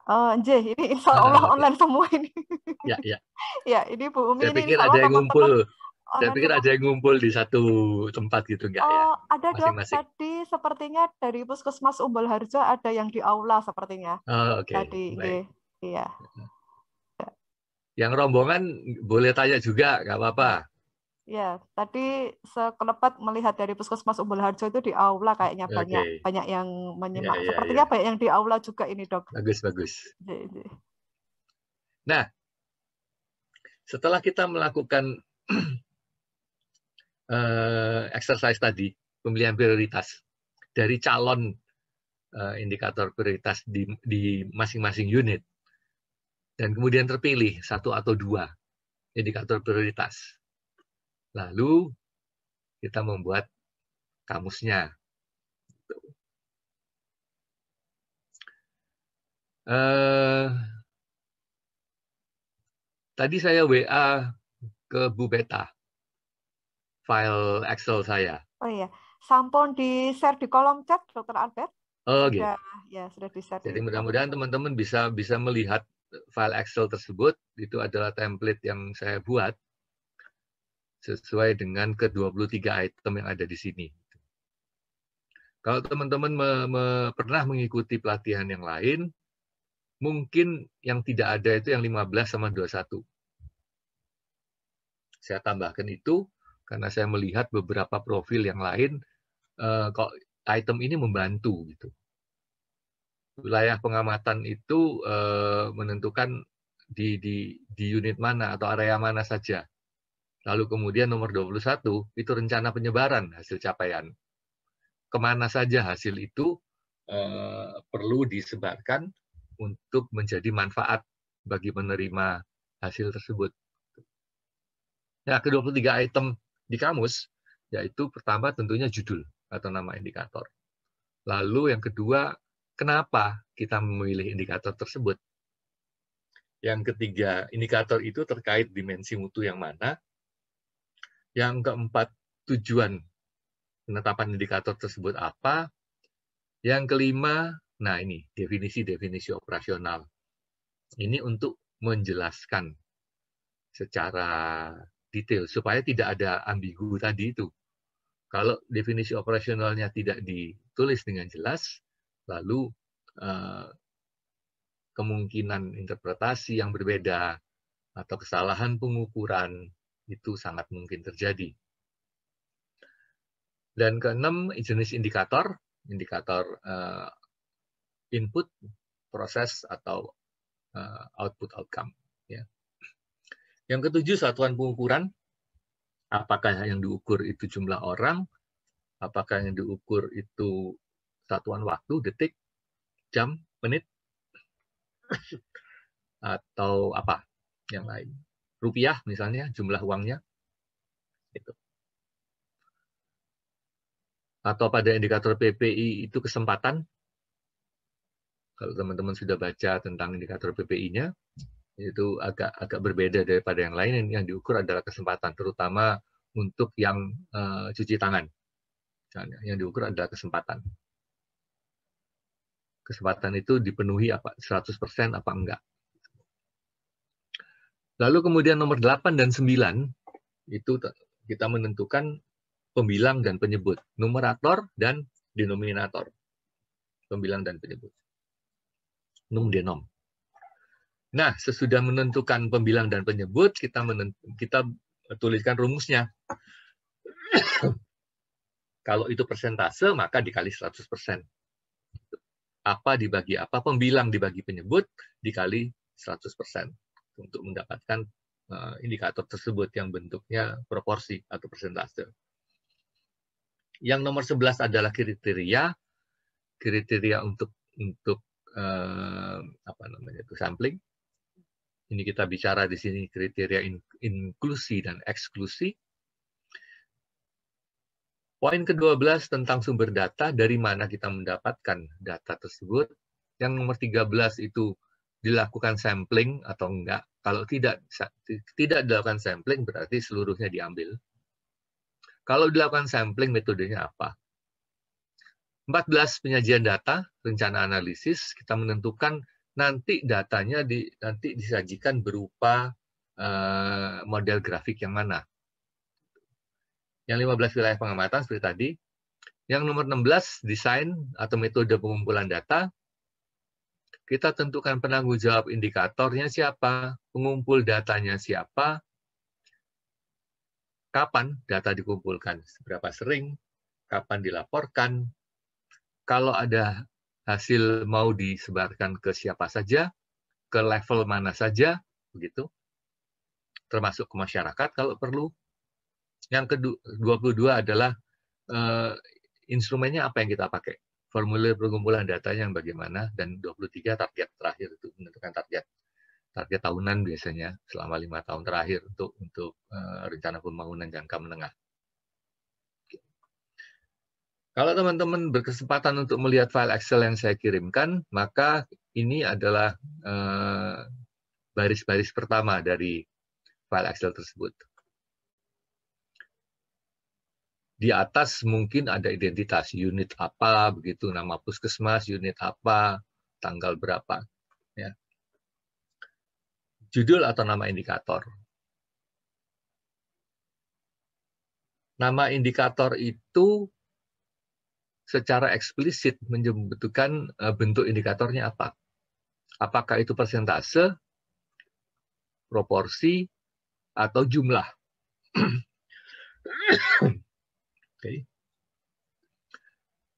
Nggih, ini insya Allah online semua ini. Ya, ya. Ya, ini Bu Umi. Saya pikir ini ada yang ngumpul. Saya online pikir semua. ada yang ngumpul di satu tempat gitu, enggak ya? Ada, Dok. Masing-masing. Tadi sepertinya dari Puskesmas Umbul Harjo ada yang di aula sepertinya. Oh, oke. Tadi, Baik. iya. Yang rombongan boleh tanya juga, nggak apa-apa. Ya, tadi sekelebat melihat dari Puskesmas Umbul Harjo itu di aula kayaknya banyak yang menyimak. Ya, Sepertinya banyak yang di aula juga ini, Dok. Bagus. Nah, setelah kita melakukan exercise tadi, pemilihan prioritas dari calon indikator prioritas di masing-masing unit, dan kemudian terpilih 1 atau 2 indikator prioritas. Lalu kita membuat kamusnya. Tadi saya WA ke Bu Beta, file Excel saya. Oh iya, sampun di-share di kolom chat, Dr. Albert. Oh, gitu. Ya, sudah di-share. Jadi mudah-mudahan teman-teman bisa melihat file Excel tersebut. Itu adalah template yang saya buat sesuai dengan ke-23 item yang ada di sini. Kalau teman-teman pernah mengikuti pelatihan yang lain, mungkin yang tidak ada itu yang 15 sama 21. Saya tambahkan itu karena saya melihat beberapa profil yang lain, kok item ini membantu gitu. Wilayah pengamatan itu menentukan di unit mana atau area mana saja. Lalu kemudian nomor 21 itu rencana penyebaran hasil capaian. Kemana saja hasil itu perlu disebarkan untuk menjadi manfaat bagi penerima hasil tersebut. Nah, ke-23 item di kamus, yaitu pertama tentunya judul atau nama indikator. Lalu yang kedua, kenapa kita memilih indikator tersebut? Yang ketiga, indikator itu terkait dimensi mutu yang mana? Yang keempat, tujuan penetapan indikator tersebut apa? Yang kelima, nah ini, definisi-definisi operasional. Ini untuk menjelaskan secara detail, supaya tidak ada ambigu tadi itu. Kalau definisi operasionalnya tidak ditulis dengan jelas, lalu kemungkinan interpretasi yang berbeda atau kesalahan pengukuran itu sangat mungkin terjadi. Dan keenam, jenis indikator input, proses, atau output outcome. Ya. Yang ketujuh, satuan pengukuran. Apakah yang diukur itu jumlah orang, apakah yang diukur itu satuan waktu, detik, jam, menit, atau apa yang lain. Rupiah misalnya, jumlah uangnya. Gitu. Atau pada indikator PPI itu kesempatan. Kalau teman-teman sudah baca tentang indikator PPI-nya, itu agak berbeda daripada yang lain. Yang diukur adalah kesempatan, terutama untuk yang cuci tangan. Yang diukur adalah kesempatan. Kesempatan itu dipenuhi apa 100% apa enggak. Lalu kemudian nomor 8 dan 9 itu kita menentukan pembilang dan penyebut, numerator dan denominator. Pembilang dan penyebut. Num denom. Nah, sesudah menentukan pembilang dan penyebut, kita tuliskan rumusnya. Kalau itu persentase, maka dikali 100%. Apa dibagi apa, pembilang dibagi penyebut, dikali 100%. untuk mendapatkan indikator tersebut yang bentuknya proporsi atau persentase. Yang nomor 11 adalah kriteria untuk apa namanya itu sampling. Ini kita bicara di sini kriteria inklusi dan eksklusi. Poin ke-12 tentang sumber data, dari mana kita mendapatkan data tersebut. Yang nomor 13 itu dilakukan sampling atau enggak. Kalau tidak dilakukan sampling berarti seluruhnya diambil. Kalau dilakukan sampling metodenya apa? 14 penyajian data, rencana analisis, kita menentukan nanti datanya nanti disajikan berupa model grafik yang mana. Yang 15 wilayah pengamatan seperti tadi. Yang nomor 16 desain atau metode pengumpulan data. Kita tentukan penanggung jawab indikatornya siapa, pengumpul datanya siapa, kapan data dikumpulkan, seberapa sering, kapan dilaporkan, kalau ada hasil mau disebarkan ke siapa saja, ke level mana saja, begitu, termasuk ke masyarakat kalau perlu. Yang ke-22 adalah instrumennya apa yang kita pakai, formulir pengumpulan datanya yang bagaimana, dan 23 target terakhir itu menentukan target tahunan biasanya selama 5 tahun terakhir untuk rencana pembangunan jangka menengah. Kalau teman-teman berkesempatan untuk melihat file Excel yang saya kirimkan, maka ini adalah baris-baris pertama dari file Excel tersebut. Di atas mungkin ada identitas unit apa, begitu, nama puskesmas, unit apa, tanggal berapa, ya. Judul atau nama indikator. Nama indikator itu secara eksplisit menyebutkan bentuk indikatornya apa. Apakah itu persentase, proporsi, atau jumlah. Okay.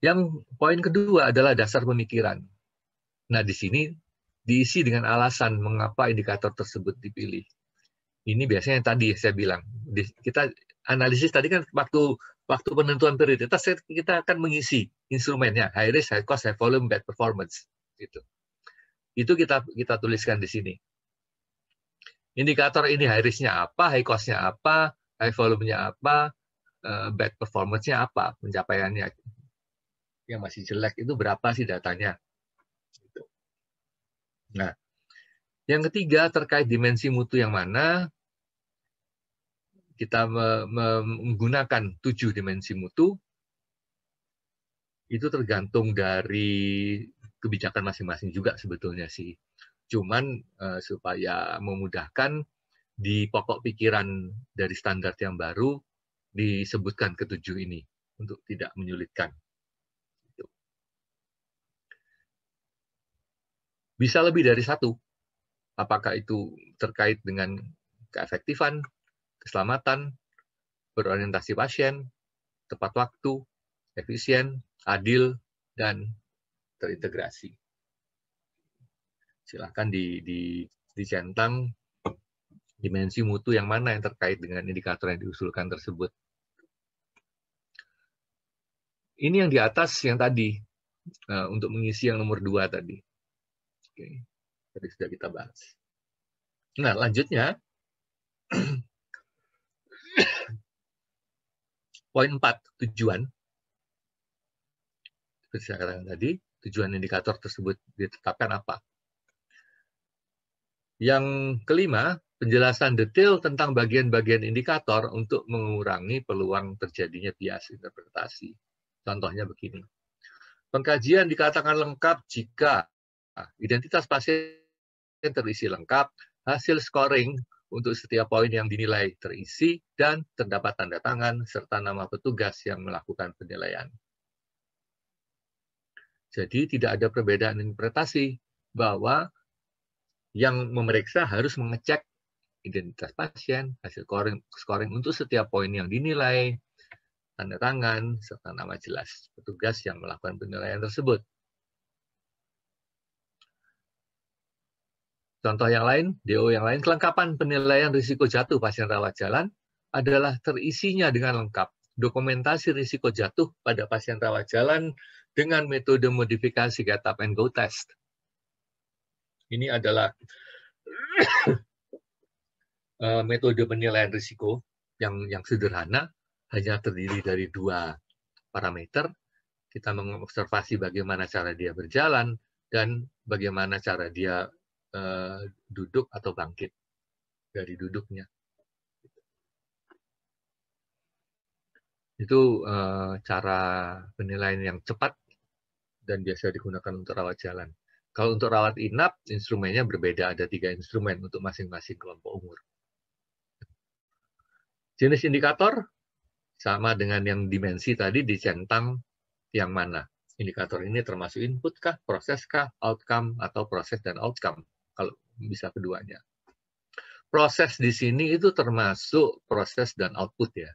Yang poin kedua adalah dasar pemikiran. Nah, di sini diisi dengan alasan mengapa indikator tersebut dipilih. Ini biasanya yang tadi saya bilang. Kita analisis tadi kan waktu penentuan prioritas kita akan mengisi instrumennya, high risk, high cost, high volume, bad performance. Gitu. Itu kita tuliskan di sini. Indikator ini high risk-nya apa, high cost-nya apa, high volume-nya apa, bad performance-nya apa, pencapaiannya. Yang masih jelek itu berapa sih datanya. Gitu. Nah, yang ketiga terkait dimensi mutu yang mana, kita menggunakan 7 dimensi mutu, itu tergantung dari kebijakan masing-masing juga sebetulnya sih. Cuman supaya memudahkan, di pokok pikiran dari standar yang baru disebutkan ke-7 ini untuk tidak menyulitkan. Bisa lebih dari satu. Apakah itu terkait dengan keefektifan, keselamatan, berorientasi pasien, tepat waktu, efisien, adil, dan terintegrasi. Silakan dicentang dimensi mutu yang mana yang terkait dengan indikator yang diusulkan tersebut. Ini yang di atas yang tadi, untuk mengisi yang nomor 2 tadi. Oke, tadi sudah kita bahas. Nah, lanjutnya, poin 4, tujuan. Seperti saya katakan tadi, tujuan indikator tersebut ditetapkan apa? Yang kelima, penjelasan detail tentang bagian-bagian indikator untuk mengurangi peluang terjadinya bias interpretasi. Contohnya begini. Pengkajian dikatakan lengkap jika identitas pasien terisi lengkap, hasil scoring untuk setiap poin yang dinilai terisi, dan terdapat tanda tangan serta nama petugas yang melakukan penilaian. Jadi tidak ada perbedaan interpretasi bahwa yang memeriksa harus mengecek identitas pasien, hasil scoring untuk setiap poin yang dinilai, tanda tangan, serta nama jelas petugas yang melakukan penilaian tersebut. Contoh yang lain, DO yang lain, kelengkapan penilaian risiko jatuh pasien rawat jalan adalah terisinya dengan lengkap dokumentasi risiko jatuh pada pasien rawat jalan dengan metode modifikasi get up and go test. Ini adalah metode penilaian risiko yang sederhana, hanya terdiri dari 2 parameter. Kita mengobservasi bagaimana cara dia berjalan dan bagaimana cara dia duduk atau bangkit dari duduknya. Itu cara penilaian yang cepat dan biasa digunakan untuk rawat jalan. Kalau untuk rawat inap, instrumennya berbeda. Ada 3 instrumen untuk masing-masing kelompok umur. Jenis indikator sama dengan yang dimensi tadi, dicentang yang mana. Indikator ini termasuk input kah, proses kah, outcome, atau proses dan outcome. Kalau bisa keduanya. Proses di sini itu termasuk proses dan output ya.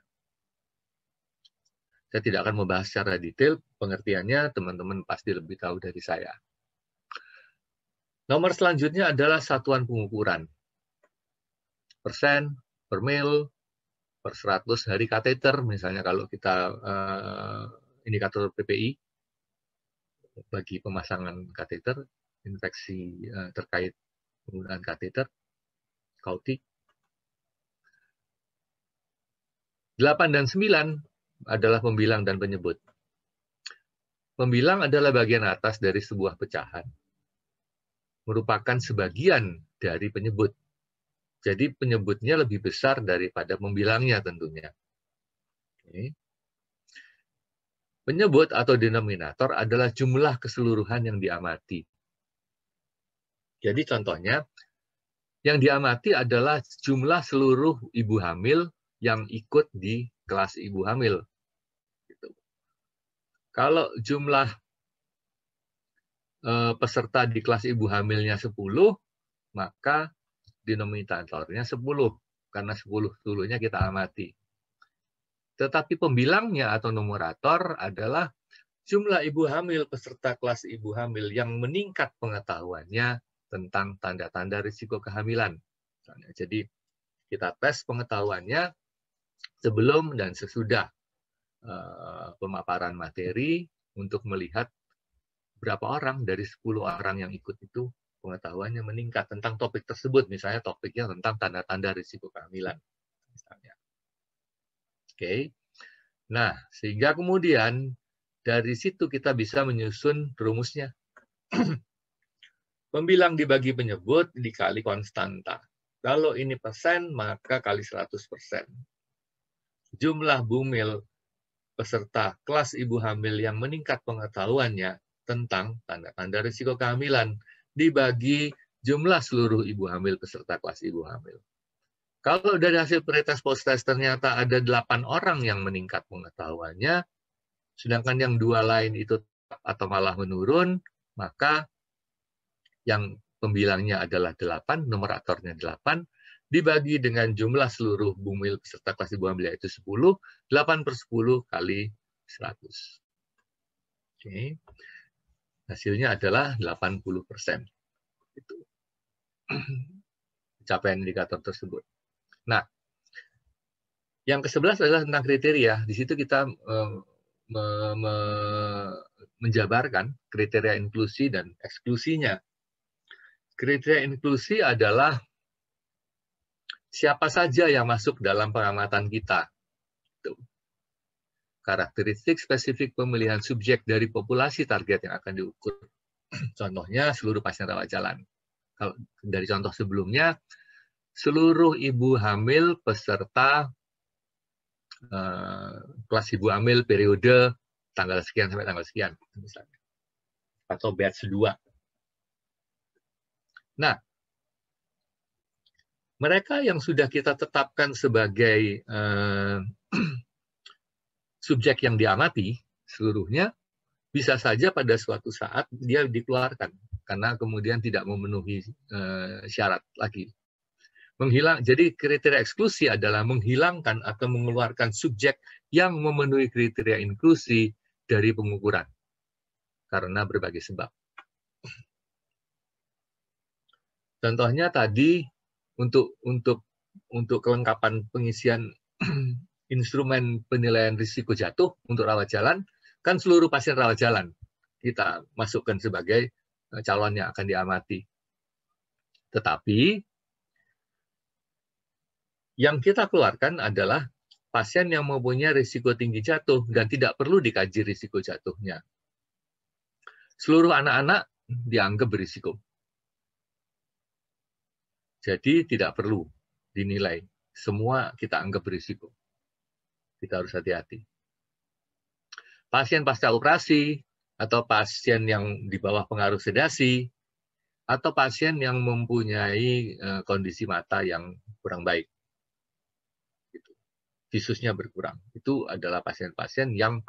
Saya tidak akan membahas secara detail, pengertiannya teman-teman pasti lebih tahu dari saya. Nomor selanjutnya adalah satuan pengukuran. Persen, per mil, per 100 hari kateter, misalnya kalau kita indikator PPI, bagi pemasangan kateter, infeksi terkait penggunaan kateter, kautik. 8 dan 9 adalah pembilang dan penyebut. Pembilang adalah bagian atas dari sebuah pecahan. Merupakan sebagian dari penyebut. Jadi penyebutnya lebih besar daripada pembilangnya tentunya. Oke. Penyebut atau denominator adalah jumlah keseluruhan yang diamati. Jadi contohnya, yang diamati adalah jumlah seluruh ibu hamil yang ikut di kelas ibu hamil. Kalau jumlah peserta di kelas ibu hamilnya 10, maka denominatornya 10, karena 10-10-nya kita amati. Tetapi pembilangnya atau numerator adalah jumlah ibu hamil peserta kelas ibu hamil yang meningkat pengetahuannya tentang tanda-tanda risiko kehamilan. Jadi kita tes pengetahuannya sebelum dan sesudah pemaparan materi untuk melihat berapa orang dari 10 orang yang ikut itu pengetahuannya meningkat tentang topik tersebut. Misalnya topiknya tentang tanda-tanda risiko kehamilan. Misalnya. Oke. Nah, sehingga kemudian dari situ kita bisa menyusun rumusnya. Pembilang dibagi penyebut dikali konstanta. Kalau ini persen, maka kali 100%. Jumlah bumil peserta kelas ibu hamil yang meningkat pengetahuannya tentang tanda-tanda risiko kehamilan dibagi jumlah seluruh ibu hamil peserta kelas ibu hamil. Kalau dari hasil pretest post-test ternyata ada 8 orang yang meningkat pengetahuannya, sedangkan yang 2 lain itu atau malah menurun, maka yang pembilangnya adalah 8, numeratornya 8, dibagi dengan jumlah seluruh bumil peserta kelas ibu hamil yaitu 10, 8/10 kali 100. Oke. Hasilnya adalah 80%. Itu. Capaian indikator tersebut. Nah, yang ke-11 adalah tentang kriteria. Di situ kita menjabarkan kriteria inklusi dan eksklusinya. Kriteria inklusi adalah siapa saja yang masuk dalam pengamatan kita. Karakteristik spesifik pemilihan subjek dari populasi target yang akan diukur. Contohnya seluruh pasien rawat jalan. Kalau dari contoh sebelumnya, seluruh ibu hamil peserta kelas ibu hamil periode tanggal sekian sampai tanggal sekian, misalnya. Atau batch 2. Nah, mereka yang sudah kita tetapkan sebagai subjek yang diamati seluruhnya, bisa saja pada suatu saat dia dikeluarkan karena kemudian tidak memenuhi syarat lagi. Jadi kriteria eksklusi adalah menghilangkan atau mengeluarkan subjek yang memenuhi kriteria inklusi dari pengukuran karena berbagai sebab. Contohnya tadi untuk kelengkapan pengisian instrumen penilaian risiko jatuh untuk rawat jalan, kan seluruh pasien rawat jalan kita masukkan sebagai calon yang akan diamati. Tetapi yang kita keluarkan adalah pasien yang mempunyai risiko tinggi jatuh dan tidak perlu dikaji risiko jatuhnya. Seluruh anak-anak dianggap berisiko. Jadi tidak perlu dinilai. Semua kita anggap berisiko. Kita harus hati-hati. Pasien pasca operasi, atau pasien yang di bawah pengaruh sedasi, atau pasien yang mempunyai kondisi mata yang kurang baik. Visusnya berkurang. Itu adalah pasien-pasien yang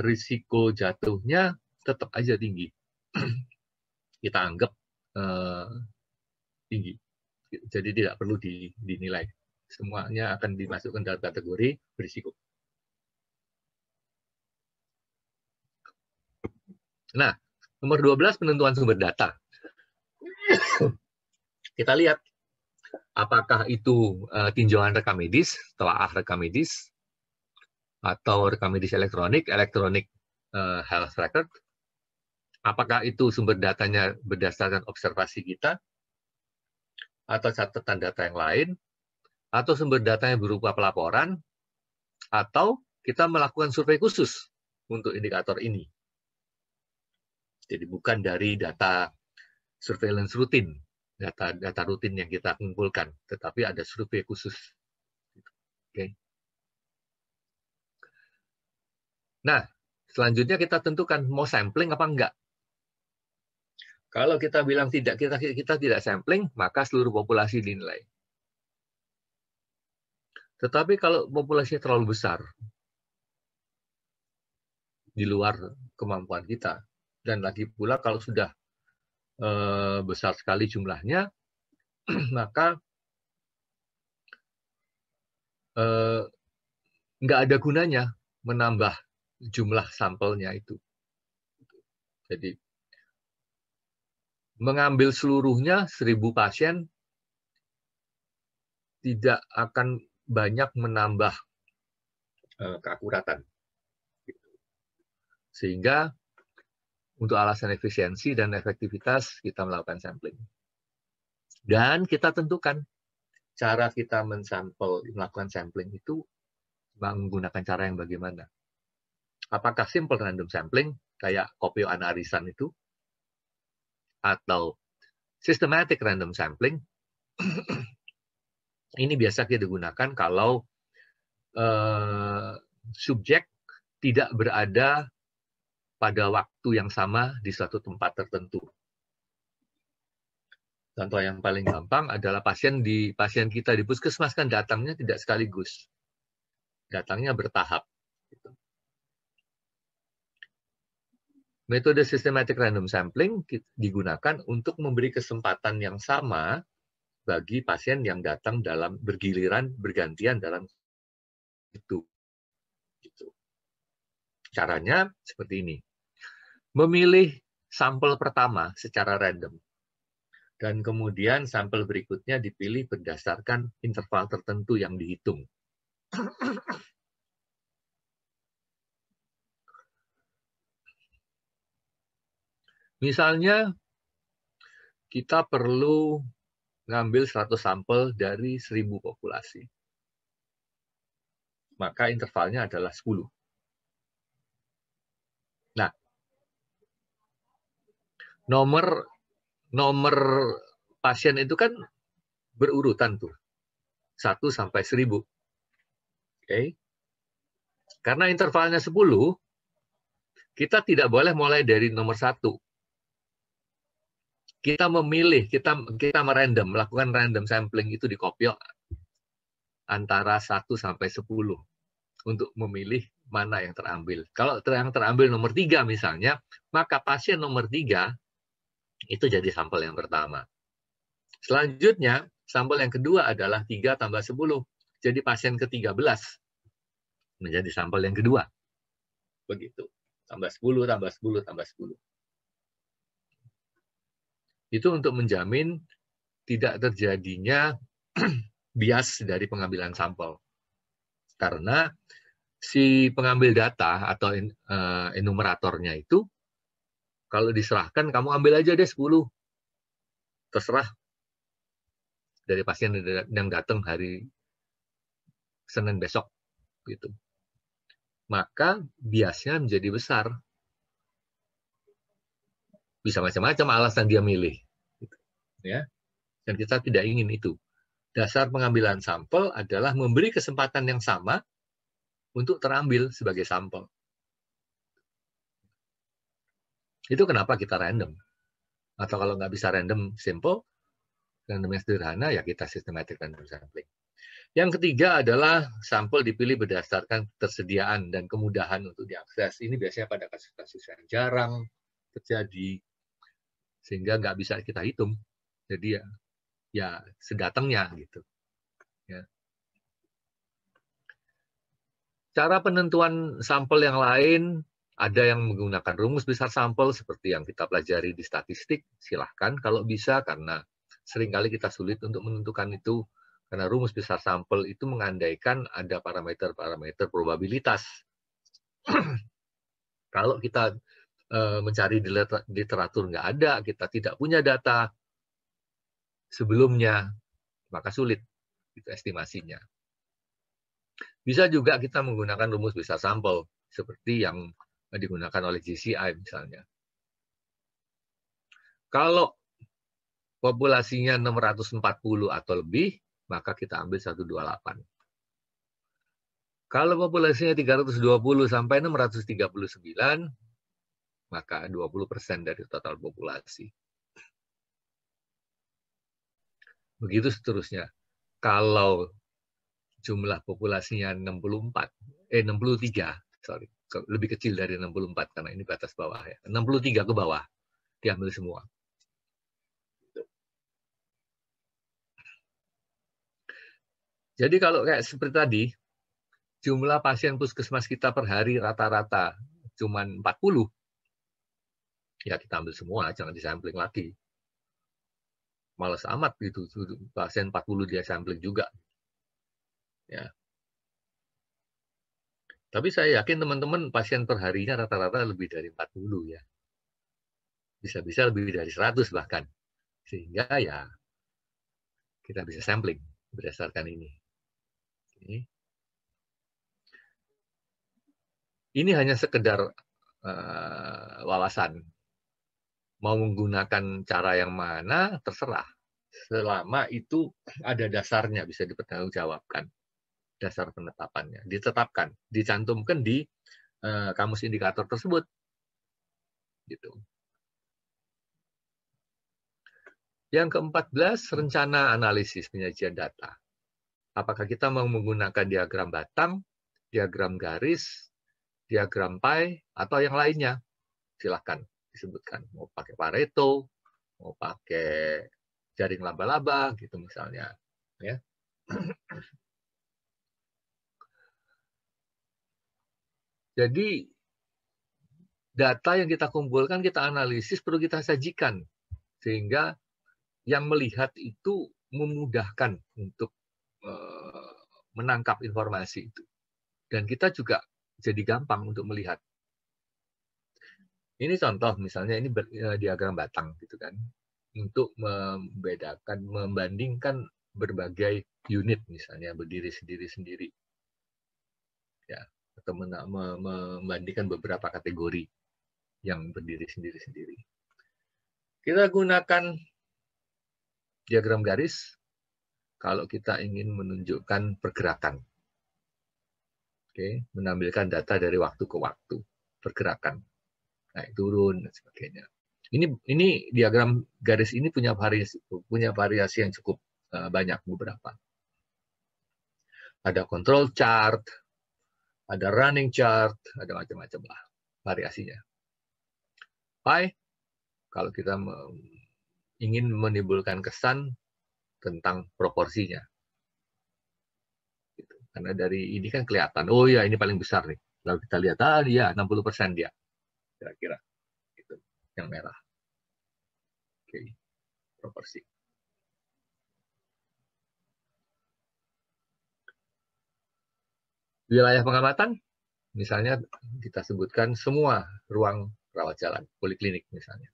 risiko jatuhnya tetap aja tinggi. Kita anggap tinggi. Jadi tidak perlu dinilai. Semuanya akan dimasukkan dalam kategori berisiko. Nah, nomor 12 penentuan sumber data. Kita lihat apakah itu tinjauan rekam medis, telaah rekam medis, atau rekam medis elektronik health record. Apakah itu sumber datanya berdasarkan observasi kita, atau catatan data yang lain, atau sumber datanya berupa pelaporan, atau kita melakukan survei khusus untuk indikator ini. Jadi bukan dari data surveillance rutin, data rutin yang kita kumpulkan, tetapi ada survei khusus. Oke. Nah, selanjutnya kita tentukan mau sampling apa enggak. Kalau kita bilang tidak, kita tidak sampling, maka seluruh populasi dinilai. Tetapi kalau populasi terlalu besar, di luar kemampuan kita, dan lagi pula kalau sudah besar sekali jumlahnya, maka nggak ada gunanya menambah jumlah sampelnya itu. Jadi mengambil seluruhnya 1000 pasien tidak akan banyak menambah keakuratan. Sehingga untuk alasan efisiensi dan efektivitas kita melakukan sampling. Dan kita tentukan cara kita melakukan sampling itu menggunakan cara yang bagaimana. Apakah simple random sampling kayak Kopio Anarisan itu, atau systematic random sampling. Ini biasa kita gunakan kalau subjek tidak berada pada waktu yang sama di suatu tempat tertentu. Contoh yang paling gampang adalah pasien kita di puskesmas kan datangnya tidak sekaligus. Datangnya bertahap. Metode systematic random sampling digunakan untuk memberi kesempatan yang sama bagi pasien yang datang dalam bergantian dalam itu. Caranya seperti ini. Memilih sampel pertama secara random. Dan kemudian sampel berikutnya dipilih berdasarkan interval tertentu yang dihitung. Misalnya, kita perlu ngambil 100 sampel dari 1000 populasi. Maka intervalnya adalah 10. Nah, nomor pasien itu kan berurutan tuh. 1 sampai 1000. Oke. Karena intervalnya 10, kita tidak boleh mulai dari nomor 1. Kita memilih, kita melakukan random sampling itu di Kopio antara 1 sampai 10 untuk memilih mana yang terambil. Kalau yang terambil nomor 3 misalnya, maka pasien nomor 3 itu jadi sampel yang pertama. Selanjutnya, sampel yang kedua adalah 3 tambah 10. Jadi pasien ke-13 menjadi sampel yang kedua. Begitu. Tambah 10, tambah 10, tambah 10. Itu untuk menjamin tidak terjadinya bias dari pengambilan sampel. Karena si pengambil data atau enumeratornya itu, kalau diserahkan, kamu ambil aja deh 10. Terserah dari pasien yang datang hari Senin besok. Gitu. Maka biasnya menjadi besar. Bisa macam-macam alasan dia milih. Gitu. Ya. Dan kita tidak ingin itu. Dasar pengambilan sampel adalah memberi kesempatan yang sama untuk terambil sebagai sampel. Itu kenapa kita random. Atau kalau nggak bisa random simple, random yang sederhana, ya kita systematic random sampling. Yang ketiga adalah sampel dipilih berdasarkan ketersediaan dan kemudahan untuk diakses. Ini biasanya pada kasus-kasus yang jarang terjadi, sehingga nggak bisa kita hitung. Jadi ya sedatangnya gitu. Ya. Cara penentuan sampel yang lain, ada yang menggunakan rumus besar sampel seperti yang kita pelajari di statistik, silahkan kalau bisa, karena seringkali kita sulit untuk menentukan itu, karena rumus besar sampel itu mengandaikan ada parameter-parameter probabilitas. Kalau kita mencari di literatur nggak ada, kita tidak punya data sebelumnya, maka sulit itu estimasinya. Bisa juga kita menggunakan rumus besar sampel, seperti yang digunakan oleh JCI misalnya. Kalau populasinya 640 atau lebih, maka kita ambil 128. Kalau populasinya 320 sampai 639, maka 20% dari total populasi. Begitu seterusnya. Kalau jumlah populasinya 63, sorry, lebih kecil dari 64 karena ini batas bawah ya. 63 ke bawah diambil semua. Jadi kalau kayak seperti tadi, jumlah pasien puskesmas kita per hari rata-rata cuma 40, ya kita ambil semua, jangan disampling lagi. Males amat gitu, pasien 40 dia sampling juga. Ya. Tapi saya yakin teman-teman pasien per harinya rata-rata lebih dari 40 ya. Bisa-bisa lebih dari 100 bahkan. Sehingga ya kita bisa sampling berdasarkan ini. Ini hanya sekedar wawasan. Mau menggunakan cara yang mana terserah. Selama itu ada dasarnya, bisa dipertanggungjawabkan. Dasar penetapannya ditetapkan, dicantumkan di kamus indikator tersebut. Gitu. Yang ke-14, rencana analisis penyajian data. Apakah kita mau menggunakan diagram batang, diagram garis, diagram pie, atau yang lainnya? Silahkan disebutkan. Mau pakai Pareto, mau pakai jaring laba-laba, gitu misalnya. Ya. Jadi, data yang kita kumpulkan, kita analisis, perlu kita sajikan. Sehingga yang melihat itu memudahkan untuk menangkap informasi itu. Dan kita juga jadi gampang untuk melihat. Ini contoh, misalnya ini diagram batang, gitu kan. Untuk membedakan, membandingkan berbagai unit, misalnya berdiri sendiri-sendiri. Ya. Atau membandingkan beberapa kategori yang berdiri sendiri-sendiri. Kita gunakan diagram garis kalau kita ingin menunjukkan pergerakan. Oke, menampilkan data dari waktu ke waktu, pergerakan, naik turun dan sebagainya. Ini diagram garis ini punya variasi yang cukup banyak beberapa. Ada control chart, ada running chart, ada macam-macam lah variasinya. Pie, kalau kita ingin menimbulkan kesan tentang proporsinya. Gitu. Karena dari ini kan kelihatan, oh ya ini paling besar nih. Lalu kita lihat, dia 60% dia. Kira-kira. Gitu. Yang merah. Oke. proporsi. Wilayah pengamatan, misalnya kita sebutkan semua ruang rawat jalan, poliklinik misalnya.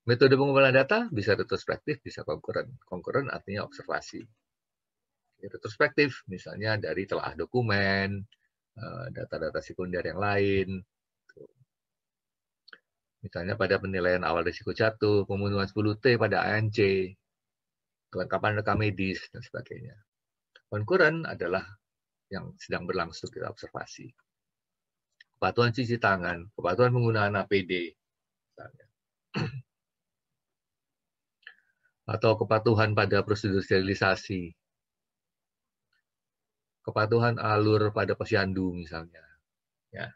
Metode pengumpulan data bisa retrospektif, bisa konkuren. Konkuren artinya observasi. Retrospektif misalnya dari telah dokumen, data-data sekunder yang lain. Misalnya pada penilaian awal risiko jatuh, pemenuhan 10T pada ANC, kelengkapan rekam medis, dan sebagainya. Konkuren adalah yang sedang berlangsung kita observasi. Kepatuhan cuci tangan, kepatuhan penggunaan APD, misalnya. Atau kepatuhan pada prosedur sterilisasi, kepatuhan alur pada posyandu misalnya. Ya.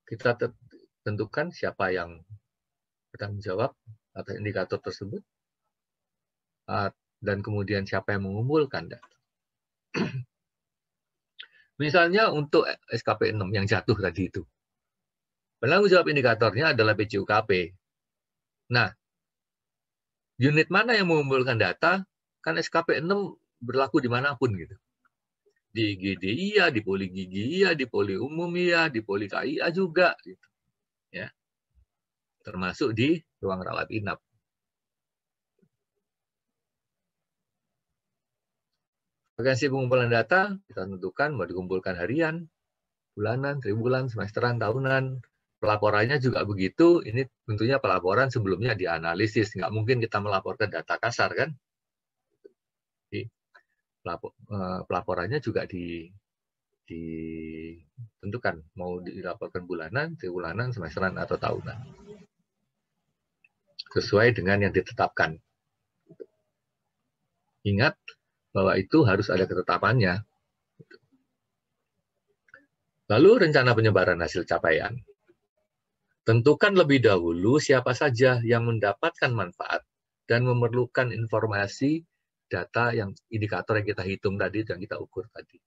Kita tentukan siapa yang bertanggung jawab atas indikator tersebut, dan kemudian siapa yang mengumpulkan data. Misalnya untuk SKP 6 yang jatuh tadi itu. Penanggung jawab indikatornya adalah PJUKP. Nah, unit mana yang mengumpulkan data, kan SKP 6 berlaku dimanapun gitu. Di IGD iya, di poli gigi iya, di poli umum iya, di poli KIA juga. Gitu. Ya. Termasuk di ruang rawat inap. Frekuensi pengumpulan data kita tentukan mau dikumpulkan harian, bulanan, tribulan, semesteran, tahunan. Pelaporannya juga begitu. Ini tentunya pelaporan sebelumnya dianalisis. Nggak mungkin kita melaporkan data kasar kan. Jadi, pelaporannya juga ditentukan mau dilaporkan bulanan, tribulanan, semesteran atau tahunan. Sesuai dengan yang ditetapkan. Ingat bahwa itu harus ada ketetapannya. Lalu rencana penyebaran hasil capaian. Tentukan lebih dahulu siapa saja yang mendapatkan manfaat dan memerlukan informasi data yang indikator yang kita hitung tadi, yang kita ukur tadi.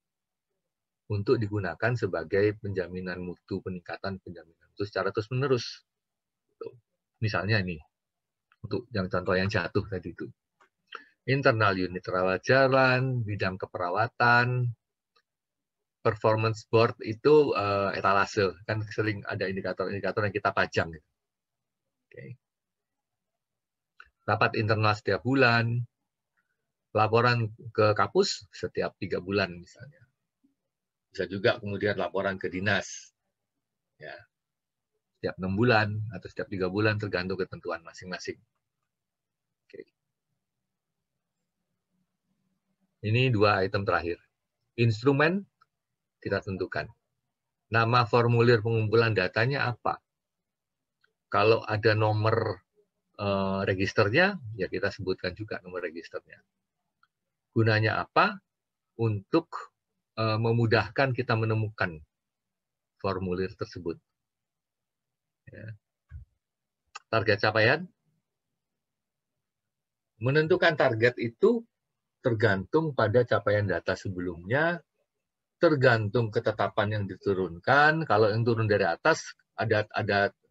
Untuk digunakan sebagai penjaminan mutu, peningkatan penjaminan mutu secara terus-menerus. Misalnya ini, untuk yang contoh yang jatuh tadi itu. Internal unit rawat jalan, bidang keperawatan, performance board itu etalase, kan sering ada indikator-indikator yang kita pajang. Okay. Rapat internal setiap bulan, laporan ke kapus setiap 3 bulan misalnya. Bisa juga kemudian laporan ke dinas, ya, setiap 6 bulan atau setiap 3 bulan tergantung ketentuan masing-masing. Okay. Ini 2 item terakhir. Instrumen kita tentukan. Nama formulir pengumpulan datanya apa? Kalau ada nomor registernya, ya kita sebutkan juga nomor registernya. Gunanya apa? Untuk memudahkan kita menemukan formulir tersebut. Ya. Target capaian. Menentukan target itu tergantung pada capaian data sebelumnya, tergantung ketetapan yang diturunkan. Kalau yang turun dari atas, ada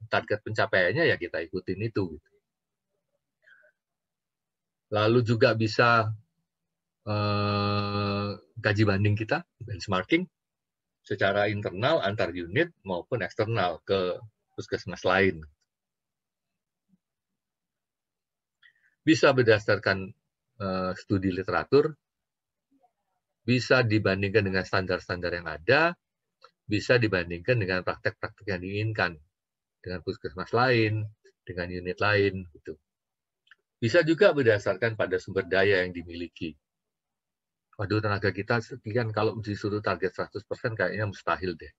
target pencapaiannya, ya kita ikutin itu. Lalu juga bisa gaji banding kita, benchmarking, secara internal antar unit maupun eksternal ke puskesmas lain. Bisa berdasarkan studi literatur, bisa dibandingkan dengan standar-standar yang ada, bisa dibandingkan dengan praktek-praktek yang diinginkan dengan puskesmas lain, dengan unit lain, gitu. Bisa juga berdasarkan pada sumber daya yang dimiliki. Waduh, tenaga kita sekian, kalau disuruh target 100% kayaknya mustahil deh.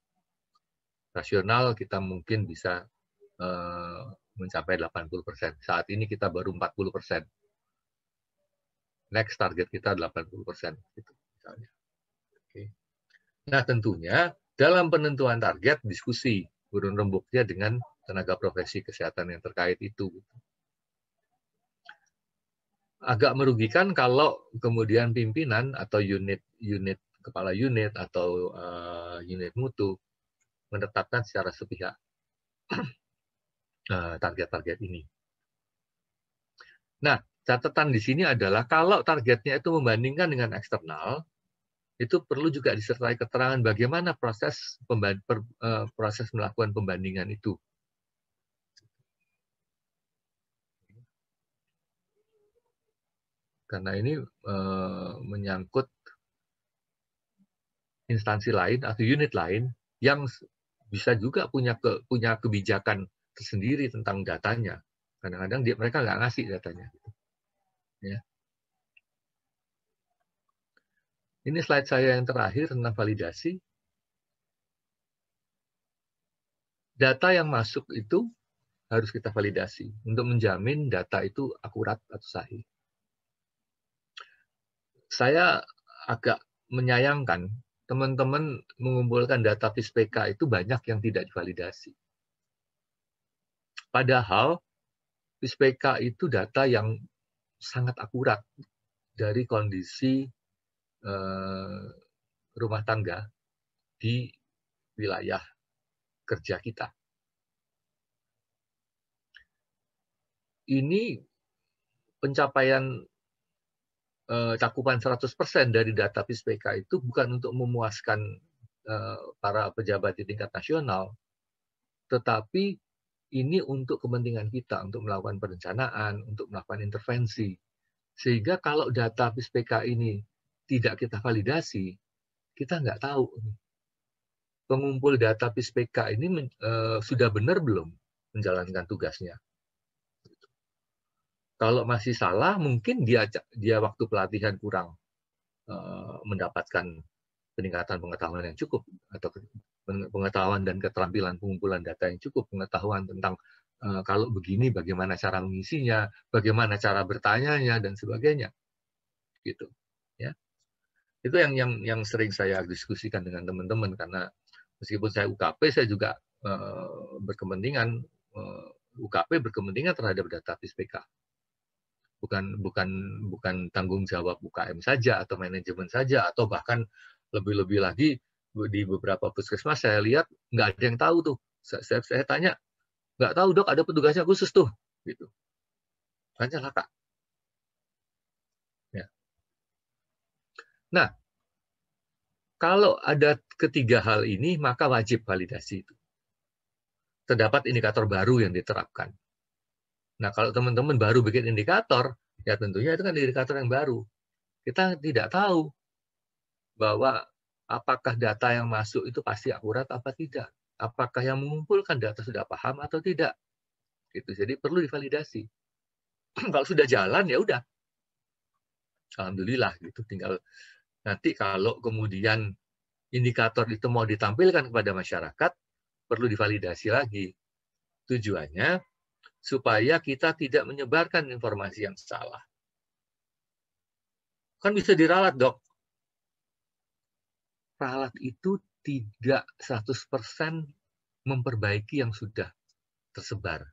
Rasional kita mungkin bisa mencapai 80%. Saat ini kita baru 40%. Next target kita 80%. Gitu, misalnya. Oke. Nah, tentunya dalam penentuan target, diskusi urun rembuknya dengan tenaga profesi kesehatan yang terkait itu. Agak merugikan kalau kemudian pimpinan atau unit kepala unit atau unit mutu menetapkan secara sepihak target-target ini. Nah, catatan di sini adalah kalau targetnya itu membandingkan dengan eksternal, itu perlu juga disertai keterangan bagaimana proses melakukan pembandingan itu. Karena ini menyangkut instansi lain atau unit lain yang bisa juga punya kebijakan tersendiri tentang datanya. Kadang-kadang mereka nggak ngasih datanya. Ya. Ini slide saya yang terakhir tentang validasi. Data yang masuk itu harus kita validasi untuk menjamin data itu akurat atau sahih. Saya agak menyayangkan teman-teman mengumpulkan data PISPK itu banyak yang tidak divalidasi. Padahal PISPK itu data yang sangat akurat dari kondisi rumah tangga di wilayah kerja kita. Ini pencapaian cakupan 100% dari data PISPK itu bukan untuk memuaskan para pejabat di tingkat nasional, tetapi ini untuk kepentingan kita, untuk melakukan perencanaan, untuk melakukan intervensi. Sehingga kalau data PISPK ini tidak kita validasi, kita nggak tahu pengumpul data PISPK ini sudah benar belum menjalankan tugasnya. Kalau masih salah, mungkin dia waktu pelatihan kurang mendapatkan peningkatan pengetahuan yang cukup, atau pengetahuan dan keterampilan pengumpulan data yang cukup, pengetahuan tentang kalau begini bagaimana cara mengisinya, bagaimana cara bertanyanya dan sebagainya, gitu. Ya, itu yang sering saya diskusikan dengan teman-teman, karena meskipun saya UKP, saya juga berkepentingan terhadap data PISPK. Bukan tanggung jawab UKM saja atau manajemen saja, atau bahkan lebih-lebih lagi di beberapa puskesmas saya lihat nggak ada yang tahu tuh. Saya tanya, nggak tahu dok, ada petugasnya khusus tuh, gitu. Kan celaka. Ya. Nah, kalau ada ketiga hal ini, maka wajib validasi itu. Terdapat indikator baru yang diterapkan. Nah, kalau teman-teman baru bikin indikator, ya tentunya itu kan indikator yang baru. Kita tidak tahu bahwa apakah data yang masuk itu pasti akurat apa tidak. Apakah yang mengumpulkan data sudah paham atau tidak. Gitu. Jadi perlu divalidasi. Kalau sudah jalan, ya udah. Alhamdulillah. Gitu. Tinggal nanti kalau kemudian indikator itu mau ditampilkan kepada masyarakat, perlu divalidasi lagi. Tujuannya supaya kita tidak menyebarkan informasi yang salah. Kan bisa diralat, dok. Ralat itu tidak 100% memperbaiki yang sudah tersebar.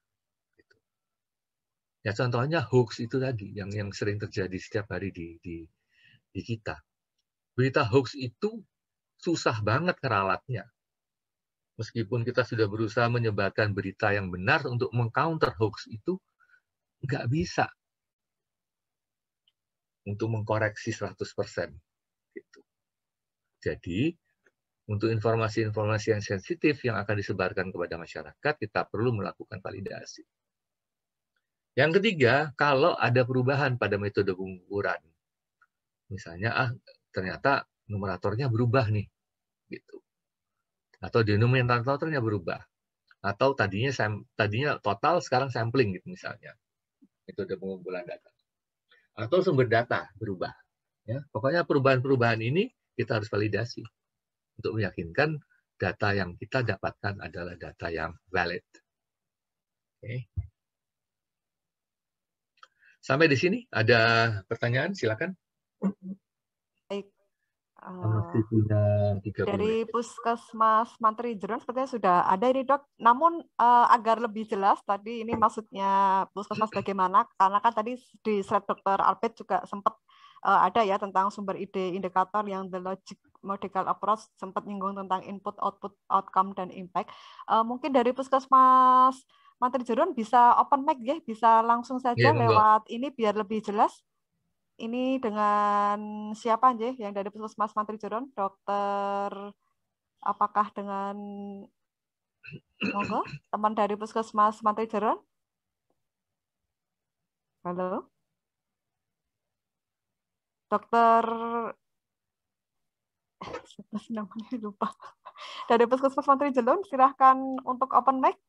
Ya, contohnya hoax itu tadi, yang sering terjadi setiap hari di kita. Berita hoax itu susah banget ngeralatnya. Meskipun kita sudah berusaha menyebarkan berita yang benar untuk mengcounter hoax itu, nggak bisa untuk mengkoreksi 100%. Gitu. Jadi, untuk informasi-informasi yang sensitif yang akan disebarkan kepada masyarakat, kita perlu melakukan validasi. Yang ketiga, kalau ada perubahan pada metode pengukuran, misalnya ternyata numeratornya berubah nih, gitu. Atau denominatornya berubah, atau tadinya total sekarang sampling gitu misalnya, metode pengumpulan data, atau sumber data berubah. Ya, pokoknya perubahan-perubahan ini kita harus validasi untuk meyakinkan data yang kita dapatkan adalah data yang valid. Oke. Sampai di sini ada pertanyaan, silakan. Baik. Dari Puskesmas Mantri Jeron sepertinya sudah ada ini dok. Namun agar lebih jelas tadi ini maksudnya Puskesmas bagaimana? Karena kan tadi di slide Dr. Albert juga sempat ada ya tentang sumber ide indikator yang the logic methodological approach sempat nyinggung tentang input, output, outcome, dan impact. Mungkin dari Puskesmas Mantri Jeron bisa open mic ya, bisa langsung saja lewat ini biar lebih jelas. Ini dengan siapa aja yang dari Puskesmas Mantri Jeron? Dokter, apakah dengan monggo teman dari Puskesmas Mantri Jeron? Halo? Dokter namanya lupa. Dari Puskesmas Mantri Jeron, silahkan untuk open mic.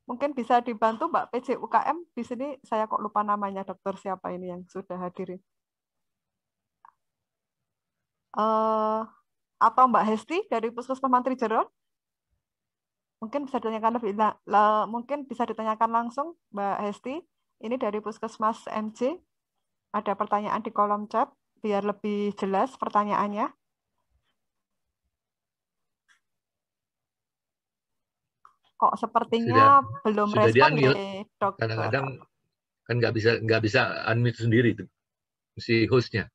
Mungkin bisa dibantu Mbak PJ UKM. Di sini saya kok lupa namanya, dokter siapa ini yang sudah hadir. Atau Mbak Hesti dari Puskesmas Mantri Jeron. Mungkin bisa ditanyakan mungkin bisa ditanyakan langsung Mbak Hesti. Ini dari Puskesmas MJ. Ada pertanyaan di kolom chat biar lebih jelas pertanyaannya. Kok sepertinya belum respon nih, dokter. Kadang-kadang kan nggak bisa unmute sendiri tuh si hostnya.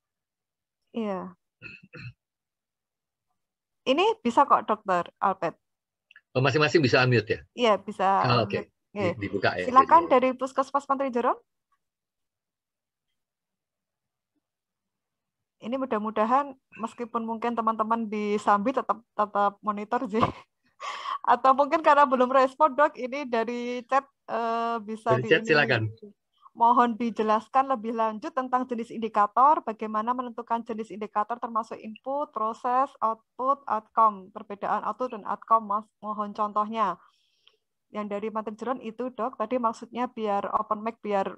Iya. Ini bisa kok dokter Albert. Oh, masing-masing bisa unmute ya? Iya bisa. Oke. Dibuka ya. Silakan dari Puskesmas Mantri Jeron. Ini mudah-mudahan meskipun mungkin teman-teman di Sambi tetap monitor sih. Atau mungkin karena belum respon dok, ini dari chat bisa dari chat, silakan. Mohon dijelaskan lebih lanjut tentang jenis indikator, bagaimana menentukan jenis indikator termasuk input, proses, output, outcome, perbedaan output dan outcome, mohon contohnya. Yang dari Mantri Jeron itu dok, tadi maksudnya biar open mic biar